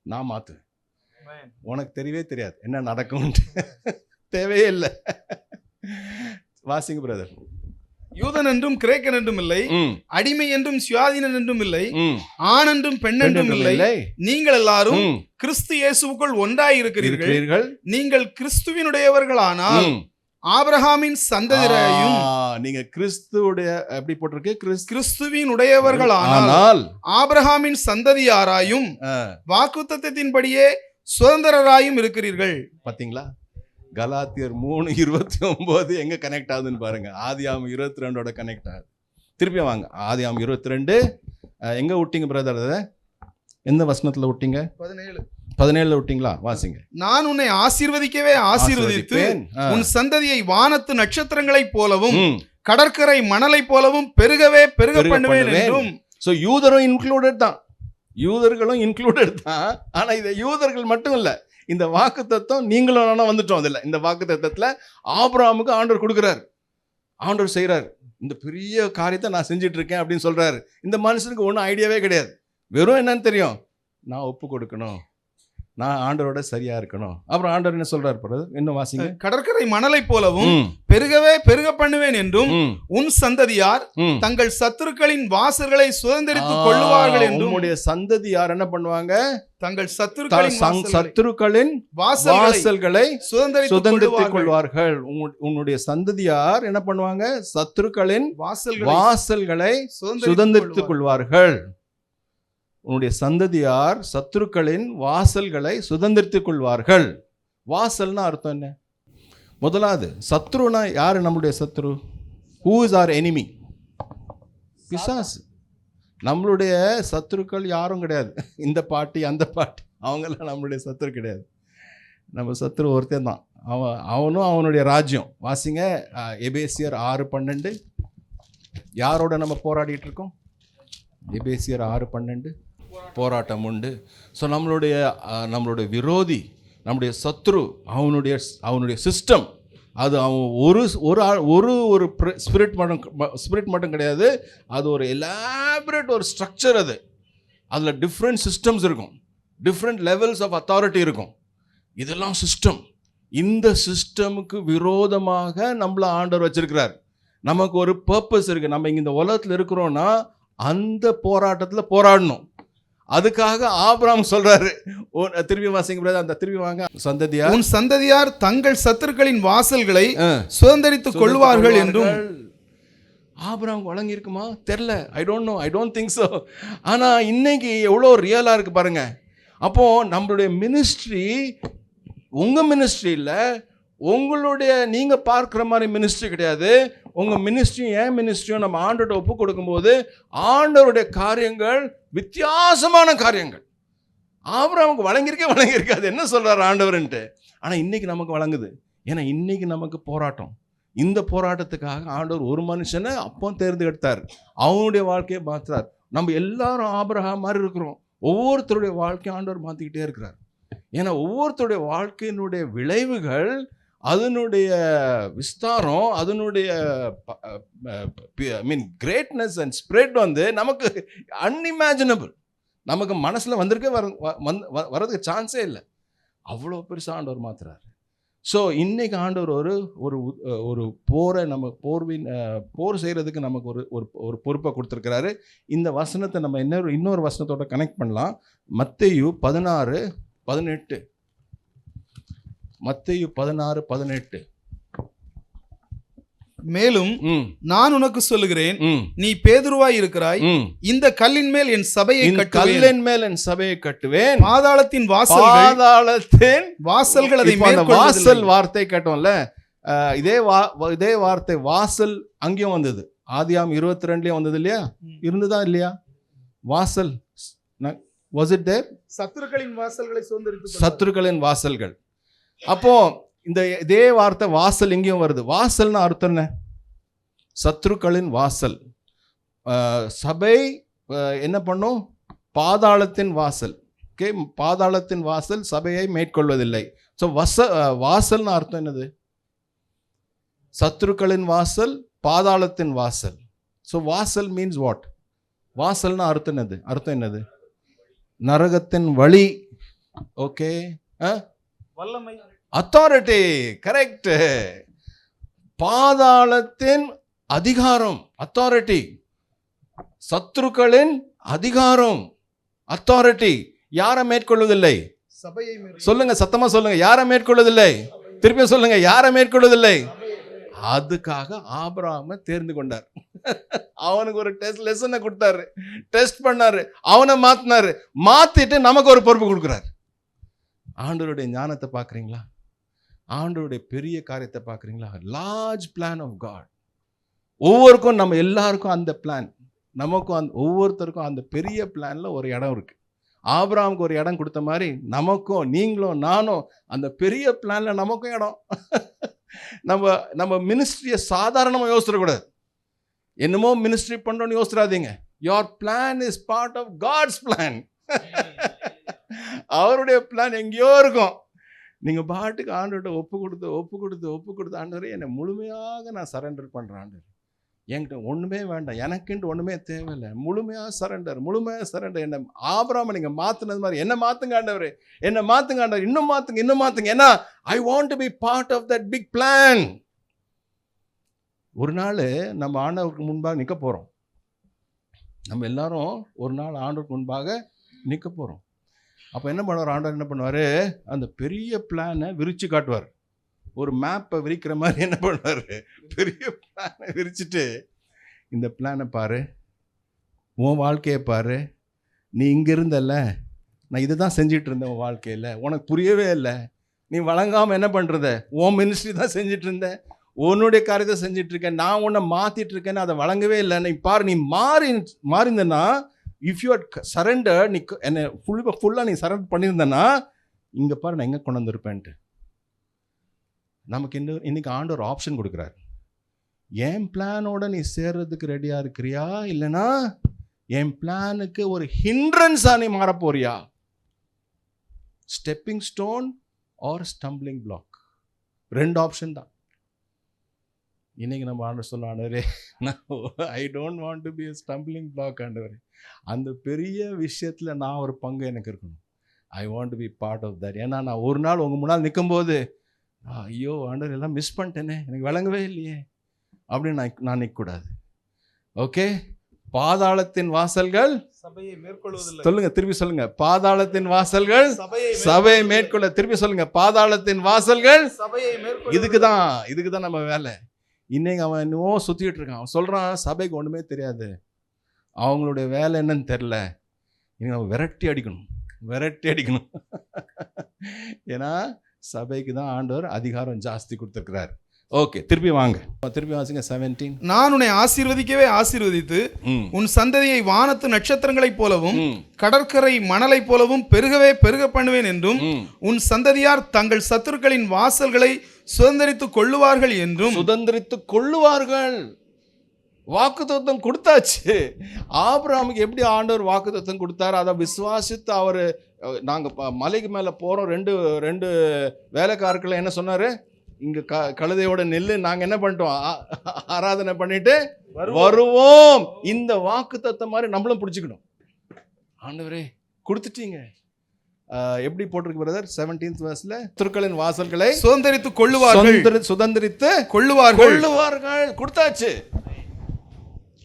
நான் மாத்து. உனக்கு தெரியவே தெரியாது என்ன நடக்கும்ட்டு. தேவையே இல்லை. வாசிங்க பிரதர். யூதன் என்றும் கிரேக்கன் என்றும் இல்லை, அடிமை என்றும் சுயாதீனன் என்றும் இல்லை, ஆண் என்றும் பெண் என்றும் இல்லை, நீங்கள் எல்லாரும் கிறிஸ்து இயேசுவுக்குள் ஒன்றாய் இருக்கிறீர்கள். நீங்கள் கிறிஸ்துவினுடையவர்களானால் ஆபிரகாமின் சந்ததியராயும். நீங்க கிறிஸ்துவுடைய எப்படி போட்டிருக்கு, கிறிஸ்துவினுடையவர்களானால் ஆபிரகாமின் சந்ததியாராயும் வாக்குத்தத்தத்தின்படியே சுதந்திரராயும் இருக்கிறீர்கள். பாத்தீங்களா? கலாத்தியர் 3:29 எங்க கனெக்ட் ஆகுதுன்னு பாருங்க. ஆதியாகமம் 22 கனெக்ட் ஆகுது. திருப்பி வாங்க, ஆதியாகமம் 22 எங்க விட்டீங்க பிரதர்? எந்த வசனத்துல விட்டீங்க? 17 விட்டீங்களா? வாசிங்க. நான் உன்னை ஆசீர்வதிக்கவே ஆசீர்வதித்து உன் சந்ததியை வானத்து நட்சத்திரங்களைப் போலவும் கடற்கரை மணலைப் போலவும் பெருக பண்ணுவேன் என்றும். சோ யூதரும் இன்க்ளூடட் தான், யூதர்களும் இன்க்ளூடட் தான். ஆனா இது யூதர்கள் மட்டும் இல்ல, இந்த வாக்கு தத்துவம் நீங்களும் வந்துட்டோம். அதில் இந்த வாக்கு தத்துவத்தில் ஆபிரகாமுக்கு ஆண்டவர் கொடுக்குறாரு, ஆண்டவர் செய்கிறார். இந்த பெரிய காரியத்தை நான் செஞ்சிட்டு இருக்கேன் அப்படின்னு சொல்றாரு. இந்த மனுஷனுக்கு ஒன்றும் ஐடியாவே கிடையாது. வெறும் என்னன்னு தெரியும், நான் ஒப்பு கொடுக்கணும், நான் ஆண்டவரோட சரியா இருக்கணும். அப்புறம் ஆண்டவர் என்ன சொல்றாரு பாரு, இன்னும் வாசிங்க. கடற்கரை மணலை போலவும் பெருக பண்ணுவேன் என்றும் உன் சந்ததியார் தங்கள் சத்துருக்களின் வாசல்களை சுதந்திரித்துக் கொள்ளுவார்கள் என்றும். உன்னுடைய சந்ததியார் என்ன பண்ணுவாங்க? தங்கள் சத்துருக்களின் வாசல்களை சுதந்திரித்துக் கொள்வார்கள். உன்னுடைய சந்ததியார் என்ன பண்ணுவாங்க? சத்துருக்களின் வாசல்களை சுதந்திரித்துக் கொள்வார்கள். உன்னுடைய சந்ததியார் சத்துருக்களின் வாசல்களை சுதந்திரித்துக் கொள்வார்கள். வாசல்னா அர்த்தம் என்ன? முதலாவது சத்ருனா யாரு? நம்மளுடைய சத்ரு. Who is our enemy? பிசாசு. நம்மளுடைய சத்துருக்கள் யாரும் கிடையாது. இந்த பாட்டி அந்த பாட்டி அவங்கெல்லாம் நம்மளுடைய சத்துரு கிடையாது. நம்ம சத்துரு ஒருத்தன் தான், அவனும் அவனுடைய ராஜ்யம். வாசிங்க எபேசியர் 6:12. யாரோட நம்ம போராடிட்டு இருக்கோம்? எபேசியர் 6:12 போராட்டம் உண்டு. ஸோ நம்மளுடைய விரோதி, நம்முடைய சத்ரு, அவனுடைய சிஸ்டம், அது அவன் ஒரு ஸ்பிரிட் மட்டும் கிடையாது. அது ஒரு எலாபரேட் ஒரு ஸ்ட்ரக்சர். அதில் டிஃப்ரெண்ட் சிஸ்டம்ஸ் இருக்கும், டிஃப்ரெண்ட் லெவல்ஸ் ஆஃப் அத்தாரிட்டி இருக்கும். இதெல்லாம் சிஸ்டம். இந்த சிஸ்டமுக்கு விரோதமாக நம்மள ஆண்டவர் வச்சிருக்கிறார். நமக்கு ஒரு பர்பஸ் இருக்குது. நம்ம இங்கே இந்த உலகத்தில் இருக்கிறோன்னா அந்த போராட்டத்தில் போராடணும். அதுக்காக ஆபிரகாம் சொல்றாரு, திருப்பி வாசிங்க, அந்த திருப்பி வாங்க. சந்ததியார், உன் சந்ததியார் தங்கள் சத்துருக்களின் வாசல்களை சுதந்தரித்துக் கொள்வார்கள் என்றும். ஆபிரகாம் வழங்கி இருக்குமா தெரியல, ஐ டோன்ட் திங்க் ஸோ. ஆனால் இன்னைக்கு எவ்வளோ ரியலாக இருக்கு பாருங்க. அப்போ நம்மளுடைய மினிஸ்ட்ரி, உங்கள் மினிஸ்ட்ரி இல்லை, உங்களுடைய நீங்கள் பார்க்குற மாதிரி மினிஸ்ட்ரி கிடையாது. உங்கள் மினிஸ்ட்ரியும் என் மினிஸ்ட்ரியும் நம்ம ஆண்டவர்கிட்ட ஒப்பு கொடுக்கும்போது ஆண்டவருடைய காரியங்கள் வித்தியாசமான காரியங்கள். ஆபிரகாமுக்கு வழங்கியிருக்காது என்ன சொல்கிறார் ஆண்டவர்ன்ட்டு. ஆனால் இன்றைக்கி நமக்கு வழங்குது. ஏன்னா இன்றைக்கி நமக்கு போராட்டம். இந்த போராட்டத்துக்காக ஆண்டவர் ஒரு மனுஷனை அப்போ தேர்ந்தெடுத்தார், அவனுடைய வாழ்க்கையை மாற்றார். நம்ம எல்லாரும் ஆபிரகாம் மாதிரி இருக்கிறோம். ஒவ்வொருத்தருடைய வாழ்க்கையை ஆண்டவர் மாற்றிக்கிட்டே இருக்கிறார். ஏன்னா ஒவ்வொருத்தருடைய வாழ்க்கையினுடைய விளைவுகள், அதனுடைய விஸ்தாரம், அதனுடைய கிரேட்னஸ் அண்ட் ஸ்ப்ரெட் நமக்கு அன்இமேஜினபிள். நமக்கு மனசில் வர்றதுக்கு சான்ஸே இல்லை. அவ்வளோ பெருசாக ஆண்டவர் மாத்துறாரு. ஸோ இன்னைக்கு ஆண்டவர் ஒரு போரை, நம்ம போர் செய்கிறதுக்கு நமக்கு ஒரு பொறுப்பை கொடுத்துருக்கிறாரு. இந்த வசனத்தை நம்ம இன்னொரு வசனத்தோட கனெக்ட் பண்ணலாம். மத்தேயு 16:18. மத்தேயு 16:18. மேலும் நான் உனக்கு சொல்லுகிறேன், நீ பேதுருவாய் இருக்கிறாய், இந்த கல்லின் மேல் என் சபையை கட்டுவேன், பாதாளத்தின் வாசல்கள் அதை மேற்கொள்வதில்லை. வாசல் வார்த்தை கேட்டோம்ல, இதே வார்த்தை வாசல் அங்கேயும் வந்தது. ஆதியாகமம் 22 வந்தது இல்லையா? இருந்துதா இல்லையா? வாசல் was it there? சத்துருக்களின் வாசல்களை சுதந்தரித்து, சத்துருக்களின் வாசல்கள். அப்போ இதே வார்த்தை வாசல் எங்கேயும் வருது. வாசல்னு அர்த்தம் என்ன? சத்துருக்களின் வாசல். சபை என்ன பண்ணும்? பாதாளத்தின் வாசல். ஓகே, பாதாளத்தின் வாசல் சபையை மேற்கொள்வதில்லை. ஸோ வாசல்னு அர்த்தம் என்னது? சத்துருக்களின் வாசல், பாதாளத்தின் வாசல். ஸோ வாசல் மீன்ஸ் வாட்? வாசல்னு அர்த்தம் என்னது? நரகத்தின் வழி. ஓகே, வல்லமை, அத்தாரிட்டி. கரெக்ட். பாதாளத்தின் அதிகாரம், அத்தாரிட்டி. சத்துருக்களின் அதிகாரம், அத்தாரிட்டி. யாரை மேற்கொள்வதில்லை? சபையை. சொல்லுங்க, சத்தமா சொல்லுங்க, யாரை மேற்கொள்வதில்லை? திருப்பி சொல்லுங்க, யாரை மேற்கொள்வதில்லை? அதுக்காக ஆபிரகாமை தேர்ந்து கொண்டார். அவனுக்கு ஒரு லெசனை கொடுத்தாரு, டெஸ்ட் பண்ணாரு, அவனை மாத்திட்டு நமக்கு ஒரு பொறுப்பு கொடுக்குறாரு. ஆண்டவருடைய ஞானத்தை பார்க்குறீங்களா? ஆண்டவருடைய பெரிய காரியத்தை பார்க்குறீங்களா? Large plan of God. ஒவ்வொருக்கும், நம்ம எல்லாருக்கும் அந்த பிளான், நமக்கும் ஒவ்வொருத்தருக்கும் அந்த பெரிய பிளான்ல ஒரு இடம் இருக்கு. ஆபிரகாமுக்கு ஒரு இடம் கொடுத்த மாதிரி நமக்கும், நீங்களும் நானும் அந்த பெரிய பிளான்ல நமக்கும் இடம். நம்ம மினிஸ்ட்ரியை சாதாரணமாக யோசிச்சிடக்கூடாது. என்னமோ மினிஸ்ட்ரி பண்றோன்னு யோசிச்சிடாதீங்க. Your plan is part of God's plan. அவருடைய பிளான் எங்கேயோ இருக்கும். நீங்கள் பாட்டுக்கு ஆண்டவர்கிட்ட ஒப்பு கொடுத்து ஆண்டவரே என்னை முழுமையாக நான் சரண்டர் பண்ணுறேன். ஆண்டவர் என்கிட்ட ஒன்றுமே வேண்டாம், எனக்குன்ட்டு ஒன்றுமே தேவையில்லை, முழுமையாக சரண்டர். என்னை ஆபிரகாமை நீங்கள் மாற்றினது மாதிரி என்னை மாற்றுங்க ஆண்டவர், என்னை மாற்றுங்க ஆண்டவர், இன்னும் மாற்றுங்க. ஏன்னா I want to be part of that big plan. ஒரு நாள் நம்ம ஆண்டவருக்கு முன்பாக நிற்க போகிறோம். நம்ம எல்லாரும் ஒரு நாள் ஆண்டவருக்கு முன்பாக நிற்க போகிறோம். அப்போ என்ன பண்ணுவார் ஆண்டவர்? என்ன பண்ணுவார்? அந்த பெரிய பிளானை விரித்து காட்டுவார். ஒரு மேப்பை விரிக்கிற மாதிரி என்ன பண்ணுவார்? பெரிய பிளானை விரிச்சிட்டு, இந்த பிளானை பாரு, உன் வாழ்க்கையை பாரு, நீ இங்கே இருந்தல்ல, நான் இதை தான் செஞ்சிட்டு இருந்தேன் உன் வாழ்க்கையில், உனக்கு புரியவே இல்லை, நீ வழங்காமல் என்ன பண்ணுறத, உன் மினிஸ்ட்ரி தான் செஞ்சிட்டு இருந்தேன், உன்னுடைய காரியத்தை செஞ்சிட்டு இருக்கேன், நான் உன்னை மாற்றிட்டு இருக்கேன்னு அதை வழங்கவே இல்லை. நீ பாரு, நீ மாறிந்தனா, இஃப் யூ ஆர் சரண்டர், நீ என்னை ஃபுல்லாக நீ சரண்டர் பண்ணியிருந்தேன்னா இங்கே பாரு நான் எங்கே கொண்டு வந்திருப்பேன்ட்டு. நமக்கு இன்னைக்கு ஆண்டவர் ஆப்ஷன் கொடுக்குறாரு. என் பிளானோட நீ சேர்றதுக்கு ரெடியா இருக்கிறியா, இல்லைன்னா என் பிளானுக்கு ஒரு ஹிண்ட்ரன்ஸா நீ மாற போறியா? Stepping stone or stumbling block, 2 option தான். இன்னைக்கு நம்ம ஆண்டவர் சொல்ல, ஆண்டவரே I don't want to be a stumbling block ஆண்டவரே, அந்த பெரிய விஷயத்துல நான் ஒரு பங்கு எனக்கு இருக்கணும். I want to be part of that. ஏன்னா நான் ஒரு நாள் உங்க முன்னால் நிற்கும்போது ஐயோ ஆண்டவர் எல்லாம் மிஸ் பண்ணிட்டேனே, எனக்கு விளங்கவே இல்லையே அப்படின்னு நான் நிற்கக்கூடாது. ஓகே, பாதாளத்தின் வாசல்கள் சபையை மேற்கொள்வதில்லை. சொல்லுங்க, திருப்பி சொல்லுங்க, பாதாளத்தின் வாசல்கள் சபையை மேற்கொள்ள. திருப்பி சொல்லுங்க, பாதாளத்தின் வாசல்கள் சபையை மேற்கொள்ள. இதுக்கு தான் நம்ம வேலை. இன்னைக்கு அவன் இன்னும் சுத்திட்டு இருக்கான். அவன் சொல்றான் சபைக்கு ஒண்ணுமே தெரியாது, அவங்களுடைய வேலை என்னன்னு தெரியல. இன்னைக்கு நம்ம விரட்டி அடிக்கணும். ஏன்னா சபைக்கு தான் ஆண்டவர் அதிகாரம் ஜாஸ்தி கொடுத்துருக்கிறார். ஓகே, திருப்பி வாசிங்க 17. நான் உன்னை ஆசீர்வதிக்கவே ஆசீர்வதித்து உன் சந்ததியை வானத்து நட்சத்திரங்களைப் போலவும் கடற்கரை மணலைப் போலவும் பெருகவே பெருக பண்ணுவேன் என்றும் உன் சந்ததியார் தங்கள் சத்துருக்களின் வாசல்களை சுதந்தரித்துக் கொள்ளுவார்கள் என்றும். சுதந்தரித்துக் கொள்ளுவார்கள். வாக்குத்தத்தம் கொடுத்தாச்சு. ஆபிரகாமுக்கு எப்படி ஆண்டவர் வாக்குத்தத்தம் கொடுத்தாரு, அதை விசுவாசித்து அவர், நாங்கள் மலைக்கு மேலே போகிறோம், ரெண்டு வேலைக்காரர்களை என்ன சொன்னார், இங்கே கழுதையோட நெல்லு, நாங்கள் என்ன பண்ணிட்டோம், ஆராதனை பண்ணிட்டு வருவோம். இந்த வாக்குத்தத்தம் மாதிரி நம்மளும் பிடிச்சிக்கணும். ஆண்டவரே கொடுத்துட்டீங்க. எப்படி போட்டிருக்கு பிரதர் 17th verseல, சத்துருக்களின் வாசல்களை சுதந்தரித்துக் கொள்ளுவார்கள். சுதந்தரித்து கொள்ளுவார்கள்.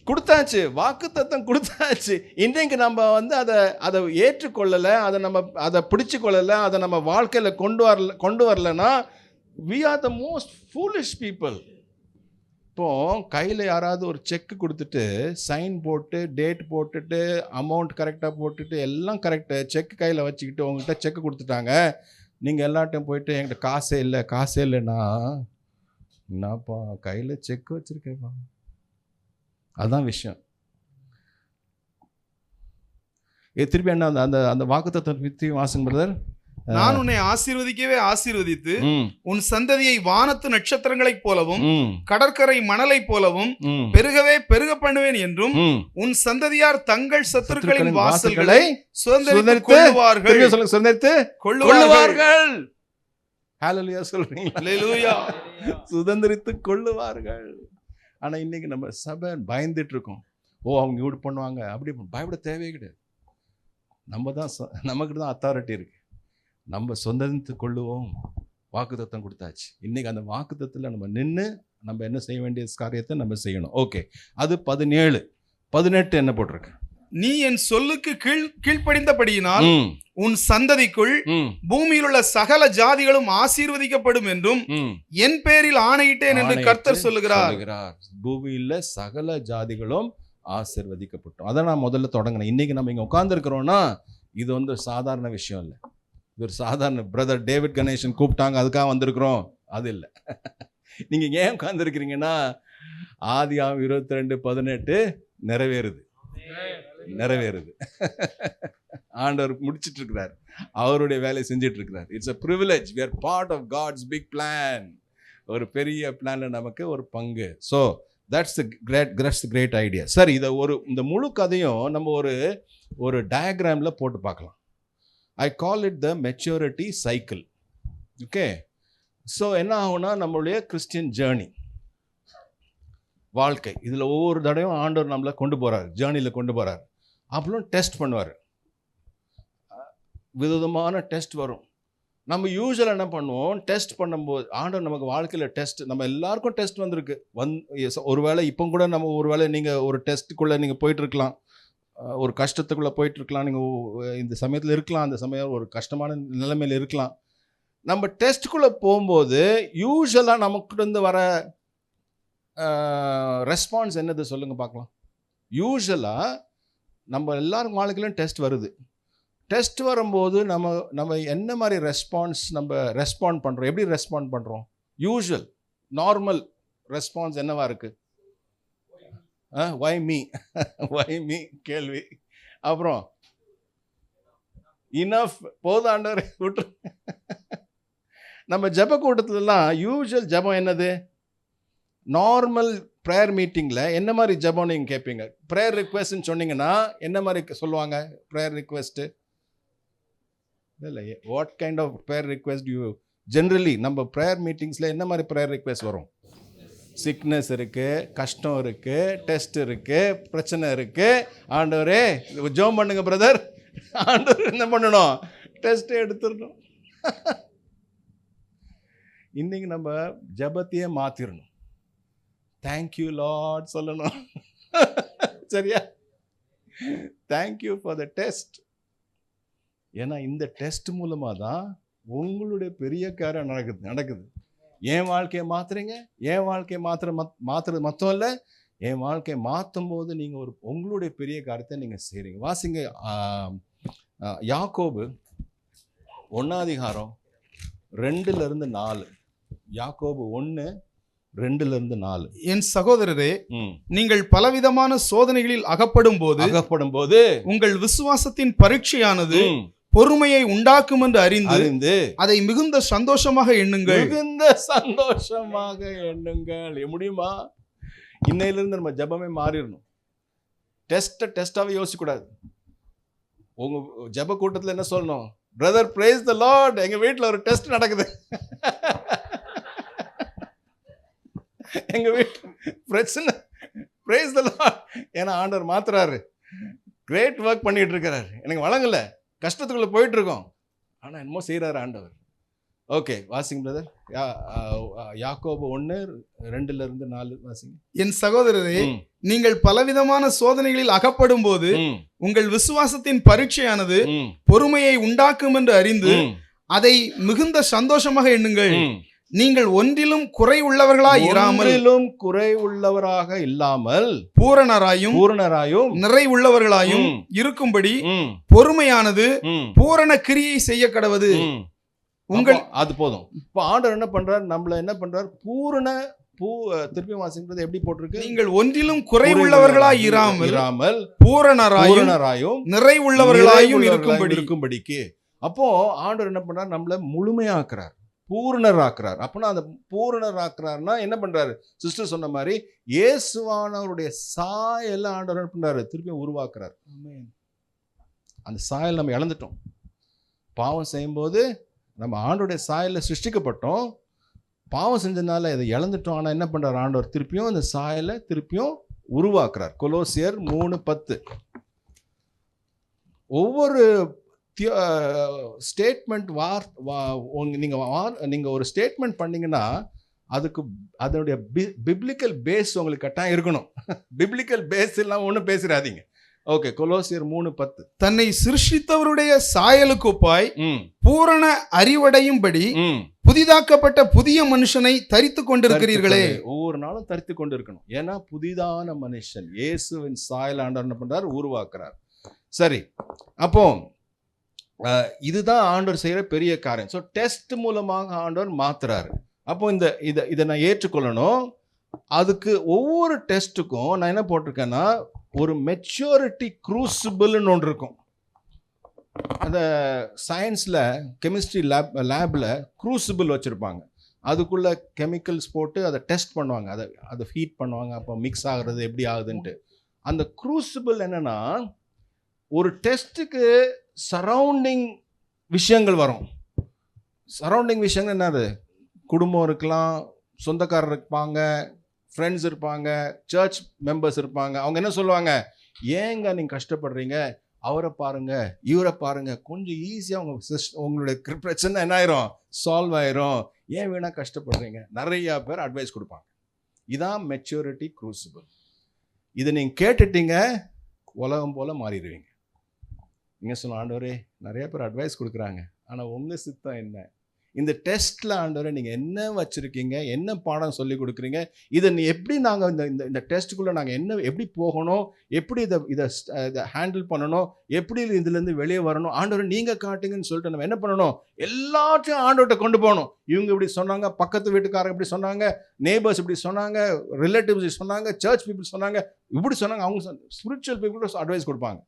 கொடுத்தாச்சு, வாக்குத்தத்தம் கொடுத்தாச்சு. இன்றைக்கு நம்ம வந்து அதை ஏற்றுக்கொள்ளலை, அதை பிடிச்சு கொள்ளலை, அதை நம்ம வாழ்க்கையில் கொண்டு வரலன்னா we are the most foolish people. இப்போ கையில் யாராவது ஒரு செக் கொடுத்துட்டு சைன் போட்டு டேட் போட்டுட்டு அமௌண்ட் கரெக்டாக போட்டுட்டு எல்லாம் கரெக்டு, செக் கையில் வச்சுக்கிட்டு உங்கள்கிட்ட செக் கொடுத்துட்டாங்க, நீங்கள் எல்லாட்டையும் போயிட்டு என்கிட்ட காசே இல்லைன்னா, என்னப்பா கையில் செக் வச்சுருக்கேப்பா, அதுதான் விஷயம். திருப்பி என்ன அந்த வாக்குத்தத்தத்தை பற்றி வாசுங்க பிரதர். நான் உன்னை ஆசீர்வதிக்கவே ஆசீர்வதித்து உன் சந்ததியை வானத்து நட்சத்திரங்களைப் போலவும் கடற்கரை மணலைப் போலவும் பெருகவே பெருக பண்ணுவேன் என்றும் உன் சந்ததியார் தங்கள் சத்துருக்களின் வாசல்களை சுதந்தரித்துக் கொள்ளுவார்கள். ஹல்லேலூயா சொல்றீங்க. ஹல்லேலூயா. சுதந்தரித்துக் கொள்ளுவார்கள். ஆனா இன்னைக்கு நம்ம சபை பயந்துட்டு இருக்கோம். அவங்க இப்படி பண்ணுவாங்க, அப்படி பயப்பட தேவையே கிடையாது. நமக்கு தான் அத்தாரிட்டி இருக்கு. நம்ம சொந்தத்து கொள்ளுவோம். வாக்குத்தத்தம் கொடுத்தாச்சு. இன்னைக்கு அந்த வாக்குத்தத்தில் நம்ம நின்று நம்ம என்ன செய்ய வேண்டிய காரியத்தை நம்ம செய்யணும். ஓகே, அது 17. 18 என்ன போட்டிருக்கு, நீ என் சொல்லுக்கு கீழ்ப்படிந்தபடியினால் உன் சந்ததிக்குள் பூமியில் உள்ள சகல ஜாதிகளும் ஆசீர்வதிக்கப்படும் என்றும் என் பேரில் ஆணையிட்டேன் என்று கர்த்தர் சொல்லுகிறார். பூமியில சகல ஜாதிகளும் ஆசீர்வதிக்கப்பட்டோம். அதை நான் முதல்ல தொடங்கினேன். இன்னைக்கு நம்ம இங்க உட்கார்ந்து இருக்கிறோம்னா இது வந்து சாதாரண விஷயம் இல்லை. இது ஒரு சாதாரண பிரதர் டேவிட் கணேசன் கூப்பிட்டாங்க அதுக்காக வந்திருக்கிறோம், அது இல்லை. நீங்க ஏன் உட்கார்ந்துருக்கிறீங்கன்னா ஆதியாகமம் 22:18 நிறைவேறுது. ஆண்டவர் முடிச்சிட்டு இருக்கிறார், அவருடைய வேலையை செஞ்சிட்டு இருக்கிறார். It's a privilege, we are part of God's big plan. ஒரு பெரிய பிளான்ல நமக்கு ஒரு பங்கு. So that's the great idea. சரி, இதை இந்த முழு கதையும் நம்ம ஒரு டயக்ராம்ல போட்டு பார்க்கலாம். I call it the maturity cycle. Okay, so என்ன ஆகும்னா நம்மளுடைய கிறிஸ்டியன் ஜேர்னி, வாழ்க்கை, இதில் ஒவ்வொரு தடவையும் ஆண்டவர் நம்மளை கொண்டு போகிறார், ஜேர்னியில் கொண்டு போகிறார். அப்புறம் டெஸ்ட் பண்ணுவார், விதவிதமான டெஸ்ட் வரும். நம்ம யூஸ்வலாக என்ன பண்ணுவோம், டெஸ்ட் பண்ணும்போது ஆண்டவர் நமக்கு வாழ்க்கையில் டெஸ்ட், நம்ம எல்லாருக்கும் டெஸ்ட் வந்திருக்கு. ஒருவேளை இப்போ கூட நம்ம ஒருவேளை நீங்கள் ஒரு டெஸ்ட்டுக்குள்ளே நீங்கள் போயிட்டுருக்கலாம், ஒரு கஷ்டத்துக்குள்ளே போயிட்டுருக்கலாம், நீங்கள் இந்த சமயத்தில் இருக்கலாம், அந்த சமயம் ஒரு கஷ்டமான நிலைமையில் இருக்கலாம். நம்ம டெஸ்ட்டுக்குள்ளே போகும்போது யூஸ்வலாக நமக்கிட்ட வர ரெஸ்பான்ஸ் என்னது சொல்லுங்கள் பார்க்கலாம். யூஸ்வலாக நம்ம எல்லாரும் வாழ்க்கையிலும் டெஸ்ட் வருது. டெஸ்ட் வரும்போது நம்ம என்ன மாதிரி ரெஸ்பாண்ட் பண்ணுறோம், எப்படி ரெஸ்பாண்ட் பண்ணுறோம்? யூஸ்வல் நார்மல் ரெஸ்பான்ஸ் என்னவா இருக்குது? why me கேள்வி. அப்புறம் இனஃப், போதாண்டவர் விட்டு. நம்ம ஜப கூட்டத்துலலாம் யூஸ்வல் ஜபம் என்னது? நார்மல் ப்ரேயர் மீட்டிங்கில் என்ன மாதிரி ஜெபம் நீங்கள் கேட்பீங்க? ப்ரேயர் ரிக்வெஸ்ட்னு சொன்னீங்கன்னா என்ன மாதிரி சொல்லுவாங்க ப்ரேயர் ரிக்வெஸ்ட்டு? இல்லை, what kind of prayer request you generally நம்ம ப்ரேயர் மீட்டிங்ஸில் என்ன மாதிரி ப்ரேயர் ரிக்வெஸ்ட் வரும்? சிக்னஸ் இருக்குது, கஷ்டம் இருக்குது, டெஸ்ட் இருக்குது, பிரச்சனை இருக்குது. ஆண்டவரே ஜெபம் பண்ணுங்க பிரதர். ஆண்டவர் என்ன பண்ணணும்? டெஸ்ட்டை எடுத்துடணும். இன்னைக்கு நம்ம ஜெபத்தையே மாற்றிடணும். தேங்க்யூ லார்ட் சொல்லணும். சரியா? Thank you for the test. ஏன்னா இந்த டெஸ்ட் மூலமாக தான் உங்களுடைய பெரிய காரியம் நடக்குது. என் வாழ்க்கையை மாற்றுறீங்க. என் வாழ்க்கையை மாற்றுறது மொத்தம் இல்லை, என் வாழ்க்கையை மாற்றும் போது நீங்கள் உங்களுடைய பெரிய காரியத்தை நீங்கள் செய்கிறீங்க. வாசிங்க யாக்கோபு 1:2-4. யாக்கோபு 1:2-4. என் சகோதரரே, நீங்கள் பலவிதமான சோதனைகளில் அகப்படும் போது உங்கள் விசுவாசத்தின் பரீட்சையானது பொறுமையை உண்டாக்கும் என்று அறிந்து அதை மிகுந்த சந்தோஷமாக எண்ணுங்கள். மிகுந்த சந்தோஷமாக எண்ணுங்கள். முடியுமா? இன்னையிலிருந்து நம்ம ஜெபமே மாறிடணும். டெஸ்டாவே யோசிக்க கூடாது. உங்க ஜெப கூட்டத்தில் என்ன சொல்லணும்? பிரதர் பிரைஸ் தி லார்ட், எங்க வீட்டில் ஒரு டெஸ்ட் நடக்குது. எங்க வீட்டில் பிரச்சனை. Price the Lord. ஏன்னா ஆண்டவர் மாத்துறாரு, கிரேட் ஒர்க் பண்ணிட்டு இருக்கிறாரு. எனக்கு வழங்கல, கஷ்டத்துக்குள்ள போயிட்டு இருக்கோம், ஆனா என்னமோ செய்யறாரு ஆண்டவர். ஓகே, வாசிங்க பிரதர். யாக்கோபு 1:2-4 வாசிங்க. என் சகோதரரே, நீங்கள் பலவிதமான சோதனைகளில் அகப்படும் போது உங்கள் விசுவாசத்தின் பரீட்சையானது பொறுமையை உண்டாக்கும் என்று அறிந்து அதை மிகுந்த சந்தோஷமாக எண்ணுங்கள். நீங்கள் ஒன்றிலும் குறை உள்ளவர்களாய் இல்லாமல் பூரணராயும் நிறை உள்ளவர்களாயும் இருக்கும்படி பொறுமையானது பூரண கிரியை செய்ய கடவது. அது போதும். இப்போ ஆண்டவர் என்ன பண்றார்? நம்மள என்ன பண்றார்? திருப்பி வாசிக்கிறது எப்படி போட்டிருக்கு? நீங்கள் ஒன்றிலும் குறை உள்ளவர்களாய் இராமல் பூரணராயும் நிறை உள்ளவர்களாயும் இருக்கும்படிக்கு. அப்போ ஆண்டவர் என்ன பண்றார்? நம்மள முழுமையாக்குறார், பூரணராக்குறார். அப்பனா அந்த பூரணராக்குறாருன்னா என்ன பண்றாரு? சிஸ்டர் சொன்ன மாதிரி இயேசுவானவருடைய சாயலை ஆண்டவர் என்ன பண்றாரு? திருப்பி உருவாக்குறார். அந்த சாயல் நம்ம இழந்துட்டோம். பாவம் செய்யும்போது நம்ம ஆண்டோடைய சாயலில் சிருஷ்டிக்கப்பட்டோம். பாவம் செஞ்சதுனால இதை இழந்துட்டோம். ஆனால் என்ன பண்ணுறார் ஆண்டவர்? திருப்பியும் அந்த சாயலை திருப்பியும் உருவாக்குறார். கொலோசியர் 3:10. ஒவ்வொரு ஸ்டேட்மெண்ட் நீங்கள் ஒரு ஸ்டேட்மெண்ட் பண்ணீங்கன்னா அதுக்கு அதனுடைய பிப்ளிக்கல் பேஸ் உங்களுக்கு கட்டாயம் இருக்கணும். பிப்ளிக்கல் பேஸ் இல்லாமல் ஒன்றும் பேசிடாதீங்க. ஓகே, கொலோசியர் 3:10. தன்னை சிருஷ்டித்தவருடைய சாயலுக்கு ஒப்பாய் பூரண அறிவடையும்படி புதிதாக்கப்பட்ட புதிய மனுஷனை தரித்து கொண்டிருக்கிறீர்களே. ஒவ்வொரு நாளும் தரித்து கொண்டு இருக்கணும். ஏன்னா புதிதான மனுஷன் இயேசுவின் சாயல் ஆண்டவர் என்ன பண்றார்? உருவாக்குறார். சரி, அப்போ இதுதான் ஆண்டவர் செய்யற பெரிய காரியம். ஸோ டெஸ்ட் மூலமாக ஆண்டவர் மாத்துறாரு. அப்போ இதை நான் ஏற்றுக்கொள்ளணும். அதுக்கு ஒவ்வொரு டெஸ்ட்டுக்கும் நான் என்ன போட்டிருக்கேன்னா ஒரு மெச்சூரிட்டி க்ரூசிபிள்னு ஒன்று இருக்கும். அந்த சயின்ஸில் கெமிஸ்ட்ரி லேபில் க்ரூசிபிள் வச்சுருப்பாங்க. அதுக்குள்ளே கெமிக்கல்ஸ் போட்டு அதை டெஸ்ட் பண்ணுவாங்க, அதை ஹீட் பண்ணுவாங்க, அப்போ மிக்ஸ் ஆகுறது எப்படி ஆகுதுன்ட்டு. அந்த க்ரூசிபிள் என்னென்னா ஒரு டெஸ்ட்டுக்கு சரௌண்டிங் விஷயங்கள் வரும். சரௌண்டிங் விஷயங்கள் என்னது? குடும்பம் இருக்கலாம், சொந்தக்காரர் இருப்பாங்க, ஃப்ரெண்ட்ஸ் இருப்பாங்க, சர்ச் மெம்பர்ஸ் இருப்பாங்க. அவங்க என்ன சொல்லுவாங்க? ஏங்க நீங்கள் கஷ்டப்படுறீங்க, அவரை பாருங்க, இவரை பாருங்க, கொஞ்சம் ஈஸியாக உங்களுடைய பிரச்சனை என்ன ஆயிரும்? சால்வ் ஆயிரும். ஏன் வேணா கஷ்டப்படுறீங்க? நிறையா பேர் அட்வைஸ் கொடுப்பாங்க. இதான் மெச்சூரிட்டி க்ரூசிபிள். இதை நீங்கள் கேட்டுட்டீங்க, உலகம் போல மாறிடுவீங்க. நீங்கள் சொன்ன ஆண்டவரே நிறைய பேர் அட்வைஸ் கொடுக்குறாங்க, ஆனால் உங்கள் சித்தம் என்ன? இந்த டெஸ்ட்டில் ஆண்டவரை நீங்கள் என்ன வச்சுருக்கீங்க, என்ன பாடம் சொல்லி கொடுக்குறீங்க, இதை எப்படி நாங்கள் இந்த டெஸ்ட்டுக்குள்ளே நாங்கள் எப்படி போகணும், எப்படி இதை ஹேண்டில் பண்ணணும், எப்படி இதுலேருந்து வெளியே வரணும், ஆண்டவரை நீங்கள் காட்டுங்கன்னு சொல்லிட்டு நம்ம என்ன பண்ணணும்? எல்லாத்தையும் ஆண்டவர்கிட்ட கொண்டு போகணும். இவங்க இப்படி சொன்னாங்க, பக்கத்து வீட்டுக்காரங்க இப்படி சொன்னாங்க, நெய்பர்ஸ் இப்படி சொன்னாங்க, ரிலேட்டிவ்ஸ் சொன்னாங்க, சர்ச் பீப்புள் சொன்னாங்க, இப்படி சொன்னாங்க. அவங்க ஸ்பிரிச்சுவல் பீப்புள் அட்வைஸ் கொடுப்பாங்க.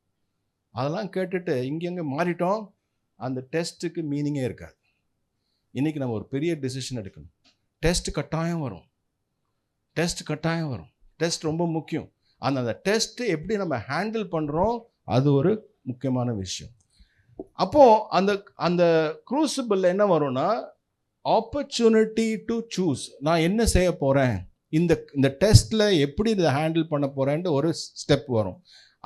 அதெல்லாம் கேட்டுட்டு இங்கெங்கே மாறிட்டோம். அந்த டெஸ்ட்டுக்கு மீனிங்கே இருக்காது. இன்றைக்கி நம்ம ஒரு பெரிய டெசிஷன் எடுக்கணும். டெஸ்ட் கட்டாயம் வரும். டெஸ்ட் கட்டாயம் வரும். டெஸ்ட் ரொம்ப முக்கியம். அந்த டெஸ்ட்டு எப்படி நம்ம ஹேண்டில் பண்ணுறோம், அது ஒரு முக்கியமான விஷயம். அப்போது அந்த அந்த க்ரூசிபிளில் என்ன வரும்னா, ஆப்பர்ச்சுனிட்டி டு சூஸ். நான் என்ன செய்ய போகிறேன், இந்த டெஸ்ட்டில் எப்படி இதை ஹேண்டில் பண்ண போகிறேன்ட்டு ஒரு ஸ்டெப் வரும்.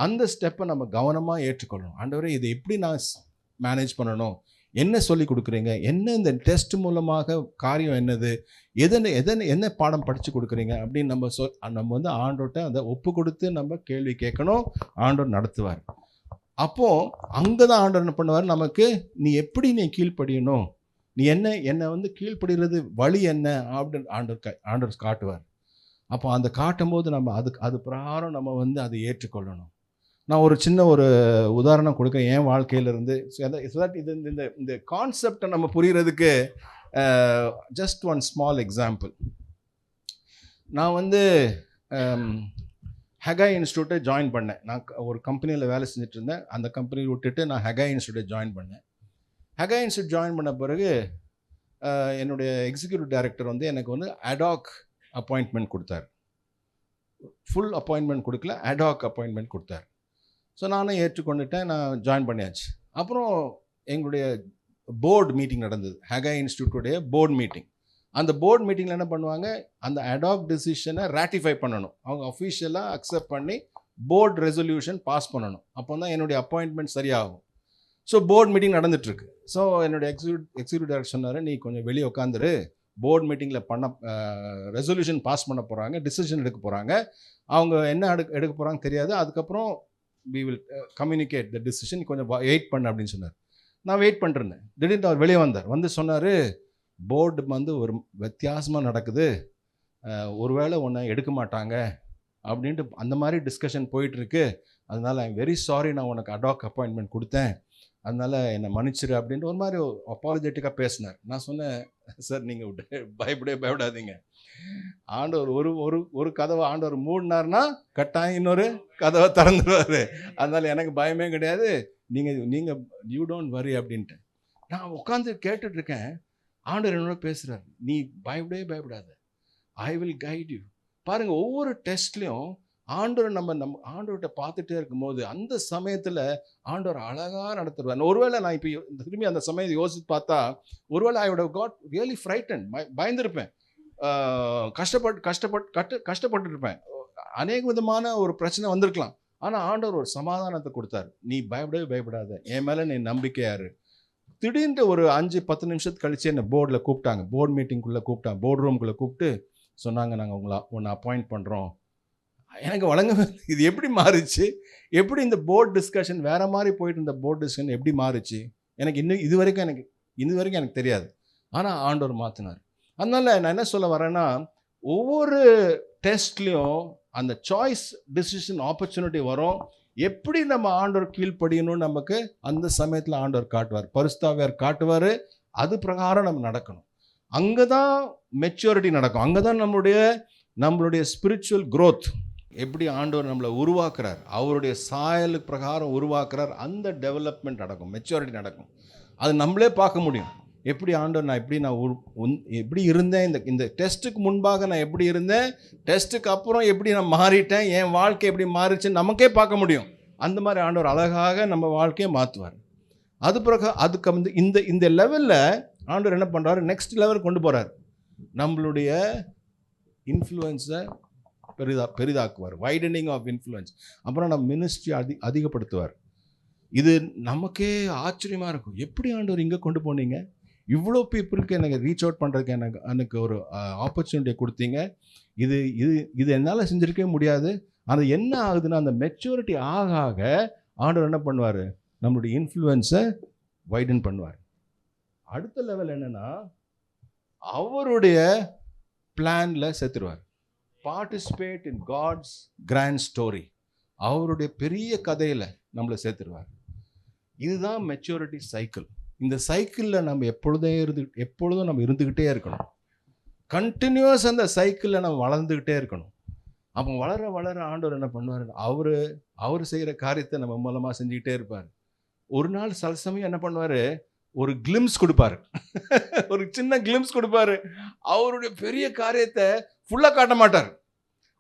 அந்த ஸ்டெப்பை நம்ம கவனமாக ஏற்றுக்கொள்ளணும். ஆண்டவரே, இதை எப்படி நான் மேனேஜ் பண்ணணும், என்ன சொல்லி கொடுக்குறீங்க, என்ன இந்த டெஸ்ட் மூலமாக காரியம் என்னது, என்ன பாடம் படித்து கொடுக்குறீங்க அப்படின்னு நம்ம வந்து ஆண்டோட்ட அதை ஒப்பு கொடுத்து நம்ம கேள்வி கேட்கணும். ஆண்டவர் நடத்துவார். அப்போது அங்கே தான் ஆண்டவர் என்ன பண்ணுவார், நமக்கு நீ எப்படி நீ கீழ்ப்படியணும், நீ என்னை வந்து கீழ்ப்படுகிறது வழி என்ன அப்படின்னு ஆண்டவர் காட்டுவார். அப்போ அந்த காட்டும் போது நம்ம அது பிரகாரம் நம்ம வந்து அதை ஏற்றுக்கொள்ளணும். நான் ஒரு சின்ன ஒரு உதாரணம் கொடுக்குறேன் என் வாழ்க்கையிலிருந்து. இந்த கான்செப்டை நம்ம புரிகிறதுக்கு ஜஸ்ட் ஒன் ஸ்மால் எக்ஸாம்பிள். நான் வந்து ஹெகாய் இன்ஸ்டியூட்டை ஜாயின் பண்ணேன். நான் ஒரு கம்பெனியில் வேலை செஞ்சுட்டு இருந்தேன். அந்த கம்பெனியை விட்டுட்டு நான் ஹெகாய் இன்ஸ்டியூட்டை ஜாயின் பண்ணேன். ஹெகாய் இன்ஸ்டியூட் ஜாயின் பண்ண பிறகு என்னுடைய எக்ஸிக்யூட்டிவ் டைரக்டர் வந்து எனக்கு வந்து அடாக் அப்பாயின்ட்மெண்ட் கொடுத்தார். ஃபுல் அப்பாயின்ட்மெண்ட் கொடுக்கல, அடாக் அப்பாயின்ட்மெண்ட் கொடுத்தார். ஸோ நானும் ஏற்றுக்கொண்டுட்டேன், நான் ஜாயின் பண்ணியாச்சு. அப்புறம் எங்களுடைய போர்டு மீட்டிங் நடந்தது, ஹெகாய் இன்ஸ்டியூட்டுடைய போர்டு மீட்டிங். அந்த போர்டு மீட்டிங்கில் என்ன பண்ணுவாங்க, அந்த அடாக் டிசிஷனை ராட்டிஃபை பண்ணணும். அவங்க அஃபிஷியலாக அக்செப்ட் பண்ணி போர்டு ரெசல்யூஷன் பாஸ் பண்ணணும். அப்போ தான் என்னுடைய அப்பாயின்ட்மெண்ட் சரியாகும். ஸோ போர்டு மீட்டிங் நடந்துகிட்ருக்கு. ஸோ என்னுடைய எக்ஸிக்யூட்டிவ் டைரக்டர் சொன்னார், நீ கொஞ்சம் வெளியே உட்காந்துரு, போர்டு மீட்டிங்கில் ரெசல்யூஷன் பாஸ் பண்ண போகிறாங்க, டிசிஷன் எடுக்க போகிறாங்க. அவங்க என்ன எடுக்க போகிறாங்க தெரியாது, அதுக்கப்புறம் we will communicate the decision, கொஞ்சம் வெயிட் பண்ண அப்படின்னு சொன்னார். நான் வெயிட் பண்ணிருந்தேன். திடீர்னு அவர் வெளியே வந்து சொன்னார், போர்டு வந்து ஒரு வித்தியாசமாக நடக்குது, ஒருவேளை ஒன்றை எடுக்க மாட்டாங்க அப்படின்ட்டு அந்த மாதிரி டிஸ்கஷன் போயிட்டுருக்கு. அதனால் ஐ எம் வெரி சாரி, நான் உனக்கு அடாக் அப்பாயின்மெண்ட் கொடுத்தேன், அதனால் என்னை மன்னிச்சிரு அப்படின்ட்டு ஒரு மாதிரி அப்பாலஜெட்டிக்காக பேசினார். நான் சொன்னேன், சார் நீங்கள் பயப்படாதீங்க, ஆண்டவர் ஒரு கதவை ஆண்டவர் மூடினார்னா கட்டாயம் இன்னொரு கதவை திறந்துடுவார். அதனால் எனக்கு பயமே கிடையாது, நீங்கள் யூ டோன்ட் வரி அப்படின்ட்டு. நான் உட்காந்து கேட்டுட்ருக்கேன். ஆண்டவர் என்னோட பேசுகிறார், நீ பயப்படாத, ஐ வில் கைட் யூ. பாருங்கள், ஒவ்வொரு டெஸ்ட்லேயும் ஆண்டவர் நம்ம ஆண்டவர்கிட்ட பார்த்துட்டே இருக்கும்போது அந்த சமயத்தில் ஆண்டவர் அழகாக நடத்துடுவார். ஒருவேளை நான் இப்போ திரும்பி அந்த சமயத்தை யோசித்து பார்த்தா, ஒருவேளை I would have got really frightened, பயந்துருப்பேன், கஷ்டப்பட்டு இருப்பேன், அநேக விதமான ஒரு பிரச்சனை வந்திருக்கலாம். ஆனால் ஆண்டவர் ஒரு சமாதானத்தை கொடுத்தார். நீ பயப்படாத, என் மேலே நீ நம்பிக்கையாரு. திடீர்னு ஒரு 5-10 நிமிஷத்துக்கு கழிச்சு என்னை போர்டில் கூப்பிட்டாங்க, போர்டு மீட்டிங்குள்ளே கூப்பிட்டாங்க, போர்டு ரூம்குள்ளே கூப்பிட்டு சொன்னாங்க, நாங்கள் உன்னை அப்பாயிண்ட் பண்ணுறோம். எனக்கு வழங்க இது எப்படி மாறுச்சு, எப்படி இந்த போர்டு டிஸ்கஷன் வேறு மாதிரி போயிட்டு இருந்த போர்டு டிஸ்கஷன் எப்படி மாறுச்சு, எனக்கு இது வரைக்கும் எனக்கு தெரியாது. ஆனால் ஆண்டவர் மாற்றினார். அதனால் நான் என்ன சொல்ல வரேன்னா, ஒவ்வொரு டெஸ்ட்லேயும் அந்த சாய்ஸ் டிசிஷன் ஆப்பர்ச்சுனிட்டி வரும். எப்படி நம்ம ஆண்டவர் கீழ்ப்படியணும்னு நமக்கு அந்த சமயத்தில் ஆண்டவர் காட்டுவார், பரிசுத்தாவியார் காட்டுவார். அது பிரகாரம் நம்ம நடக்கணும். அங்கே தான் மெச்சூரிட்டி நடக்கும். அங்கே தான் நம்மளுடைய ஸ்பிரிச்சுவல் க்ரோத், எப்படி ஆண்டவர் நம்மளை உருவாக்குறார், அவருடைய சாயலுக்கு பிரகாரம் உருவாக்குறார், அந்த டெவலப்மெண்ட் நடக்கும், மெச்சூரிட்டி நடக்கும். அது நம்மளே பார்க்க முடியும். எப்படி ஆண்டவர் நான் எப்படி இருந்தேன், இந்த டெஸ்ட்டுக்கு முன்பாக நான் எப்படி இருந்தேன், டெஸ்ட்டுக்கு அப்புறம் எப்படி நான் மாறிட்டேன், என் வாழ்க்கை எப்படி மாறிச்சுன்னு நமக்கே பார்க்க முடியும். அந்த மாதிரி ஆண்டவர் அழகாக நம்ம வாழ்க்கையை மாற்றுவார். அது பிறகு அதுக்கு வந்து இந்த லெவலில் ஆண்டவர் என்ன பண்ணுறாரு, நெக்ஸ்ட் லெவல் கொண்டு போகிறார். நம்மளுடைய இன்ஃப்ளூயன்ஸை பெரிதாக்குவார், வைடனிங் ஆஃப் இன்ஃப்ளூயன்ஸ். அப்புறம் நம்ம மினிஸ்ட்ரி அதிகப்படுத்துவார். இது நமக்கே ஆச்சரியமாக இருக்கும், எப்படி ஆண்டவர் இங்கே கொண்டு போனீங்க, இவ்வளோ பீப்புளுக்கு எனக்கு ரீச் அவுட் பண்ணுறதுக்கு எனக்கு ஒரு ஆப்பர்ச்சுனிட்டியை கொடுத்தீங்க, இது என்னால் செஞ்சுருக்கவே முடியாது. அது என்ன ஆகுதுன்னா, அந்த மெச்சூரிட்டி ஆக ஆண்டவர் என்ன பண்ணுவார், நம்மளுடைய இன்ஃப்ளூயன்ஸை வைடன் பண்ணுவார். அடுத்த லெவல் என்னென்னா, அவருடைய பிளானில் சேர்த்துருவார். Participate in God's grand story, அவருடைய பெரிய கதையில் நம்மளை சேர்த்துருவார். இதுதான் மெச்சூரிட்டி சைக்கிள். இந்த சைக்கிளில் நம்ம எப்பொழுதும் நம்ம இருந்துக்கிட்டே இருக்கணும். கண்டினியூஸ் அந்த சைக்கிளில் நம்ம வளர்ந்துக்கிட்டே இருக்கணும். அப்போ வளர ஆண்டவர் என்ன பண்ணுவார், அவர் செய்கிற காரியத்தை நம்ம மூலமாக செஞ்சுக்கிட்டே இருப்பார். ஒரு நாள் சில சமயம் என்ன பண்ணுவார், ஒரு கிளிம்ஸ் கொடுப்பாரு, ஒரு சின்ன கிளிம்ஸ் கொடுப்பாரு. அவருடைய பெரிய காரியத்தை ஃபுல்லாக காட்ட மாட்டார்,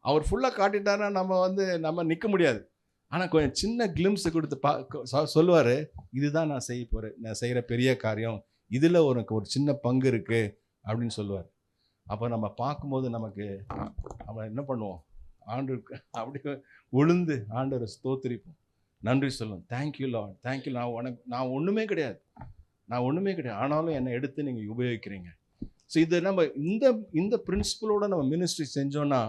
அவர் ஃபுல்லாக காட்டிட்டாருன்னா நம்ம நிற்க முடியாது. ஆனால் கொஞ்சம் சின்ன கிளிம்ஸு கொடுத்து சொல்லுவார், இதுதான் நான் செய்ய போகிறேன், நான் செய்கிற பெரிய காரியம், இதில் உனக்கு ஒரு சின்ன பங்கு இருக்குது அப்படின்னு சொல்லுவார். அப்போ நம்ம பார்க்கும்போது நமக்கு நம்ம என்ன பண்ணுவோம், ஆண்டவருக்கு அப்படியே விழுந்து ஆண்டவரை ஸ்தோத்திரிப்போம், நன்றி சொல்லுவோம். Thank you Lord, thank you. நான் ஒன்றுமே கிடையாது, ஆனாலும் என்னை எடுத்து நீங்கள் உபயோகிக்கிறீங்க. ஸோ இது நம்ம இந்த பிரின்சிபலோடு நம்ம மினிஸ்ட்ரி செஞ்சோன்னா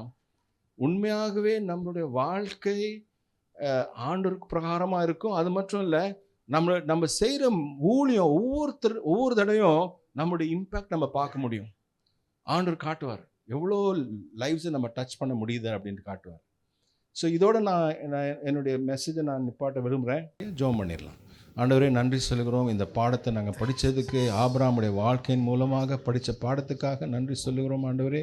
உண்மையாகவே நம்மளுடைய வாழ்க்கை ஆண்டவருக்கு பிரகாரமாக இருக்கும். அது மட்டும் இல்லை, நம்ம செய்கிற ஊழியம் ஒவ்வொரு தடையும் நம்மளுடைய இம்பேக்ட் நம்ம பார்க்க முடியும். ஆண்டவர் காட்டுவார் எவ்வளோ லைஃப்ஸை நம்ம டச் பண்ண முடியுது அப்படின்ட்டு காட்டுவார். ஸோ இதோட நான் என்னுடைய மெசேஜை நான் நிப்பாட்ட விரும்புகிறேன். ஜெபம் பண்ணிடலாம். ஆண்டவரே, நன்றி சொல்லுகிறோம். இந்த பாடத்தை நாங்கள் படித்ததுக்கு, ஆபிரகாமுடைய வாழ்க்கையின் மூலமாக படித்த பாடத்துக்காக நன்றி சொல்லுகிறோம். ஆண்டவரே,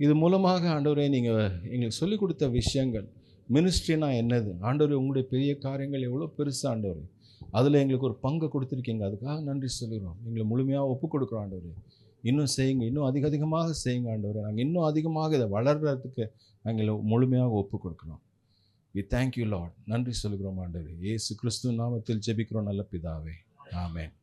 இது மூலமாக ஆண்டவரே நீங்கள் எங்களுக்கு சொல்லிக் கொடுத்த விஷயங்கள், மினிஸ்ட்ரினா என்னது ஆண்டவரே, உங்களுடைய பெரிய காரியங்கள் எவ்வளோ பெருசு ஆண்டவரே, அதில் எங்களுக்கு ஒரு பங்கு கொடுத்துருக்கீங்க, அதுக்காக நன்றி சொல்லுகிறோம். எங்களை முழுமையாக ஒப்புக் கொடுக்குறோம் ஆண்டவரே. இன்னும் செய்யுங்க, இன்னும் அதிகமாக செய்யுங்க ஆண்டவரே. நாங்கள் இன்னும் அதிகமாக இதை வளர்கிறதுக்கு நாங்கள் முழுமையாக ஒப்புக் கொடுக்குறோம். We thank you Lord. நன்றி சொல்லுகிறோம் ஆண்டவரே. இயேசு கிறிஸ்து நாமத்தில் ஜெபிக்கிறோம் நல்ல பிதாவே. ஆமென்.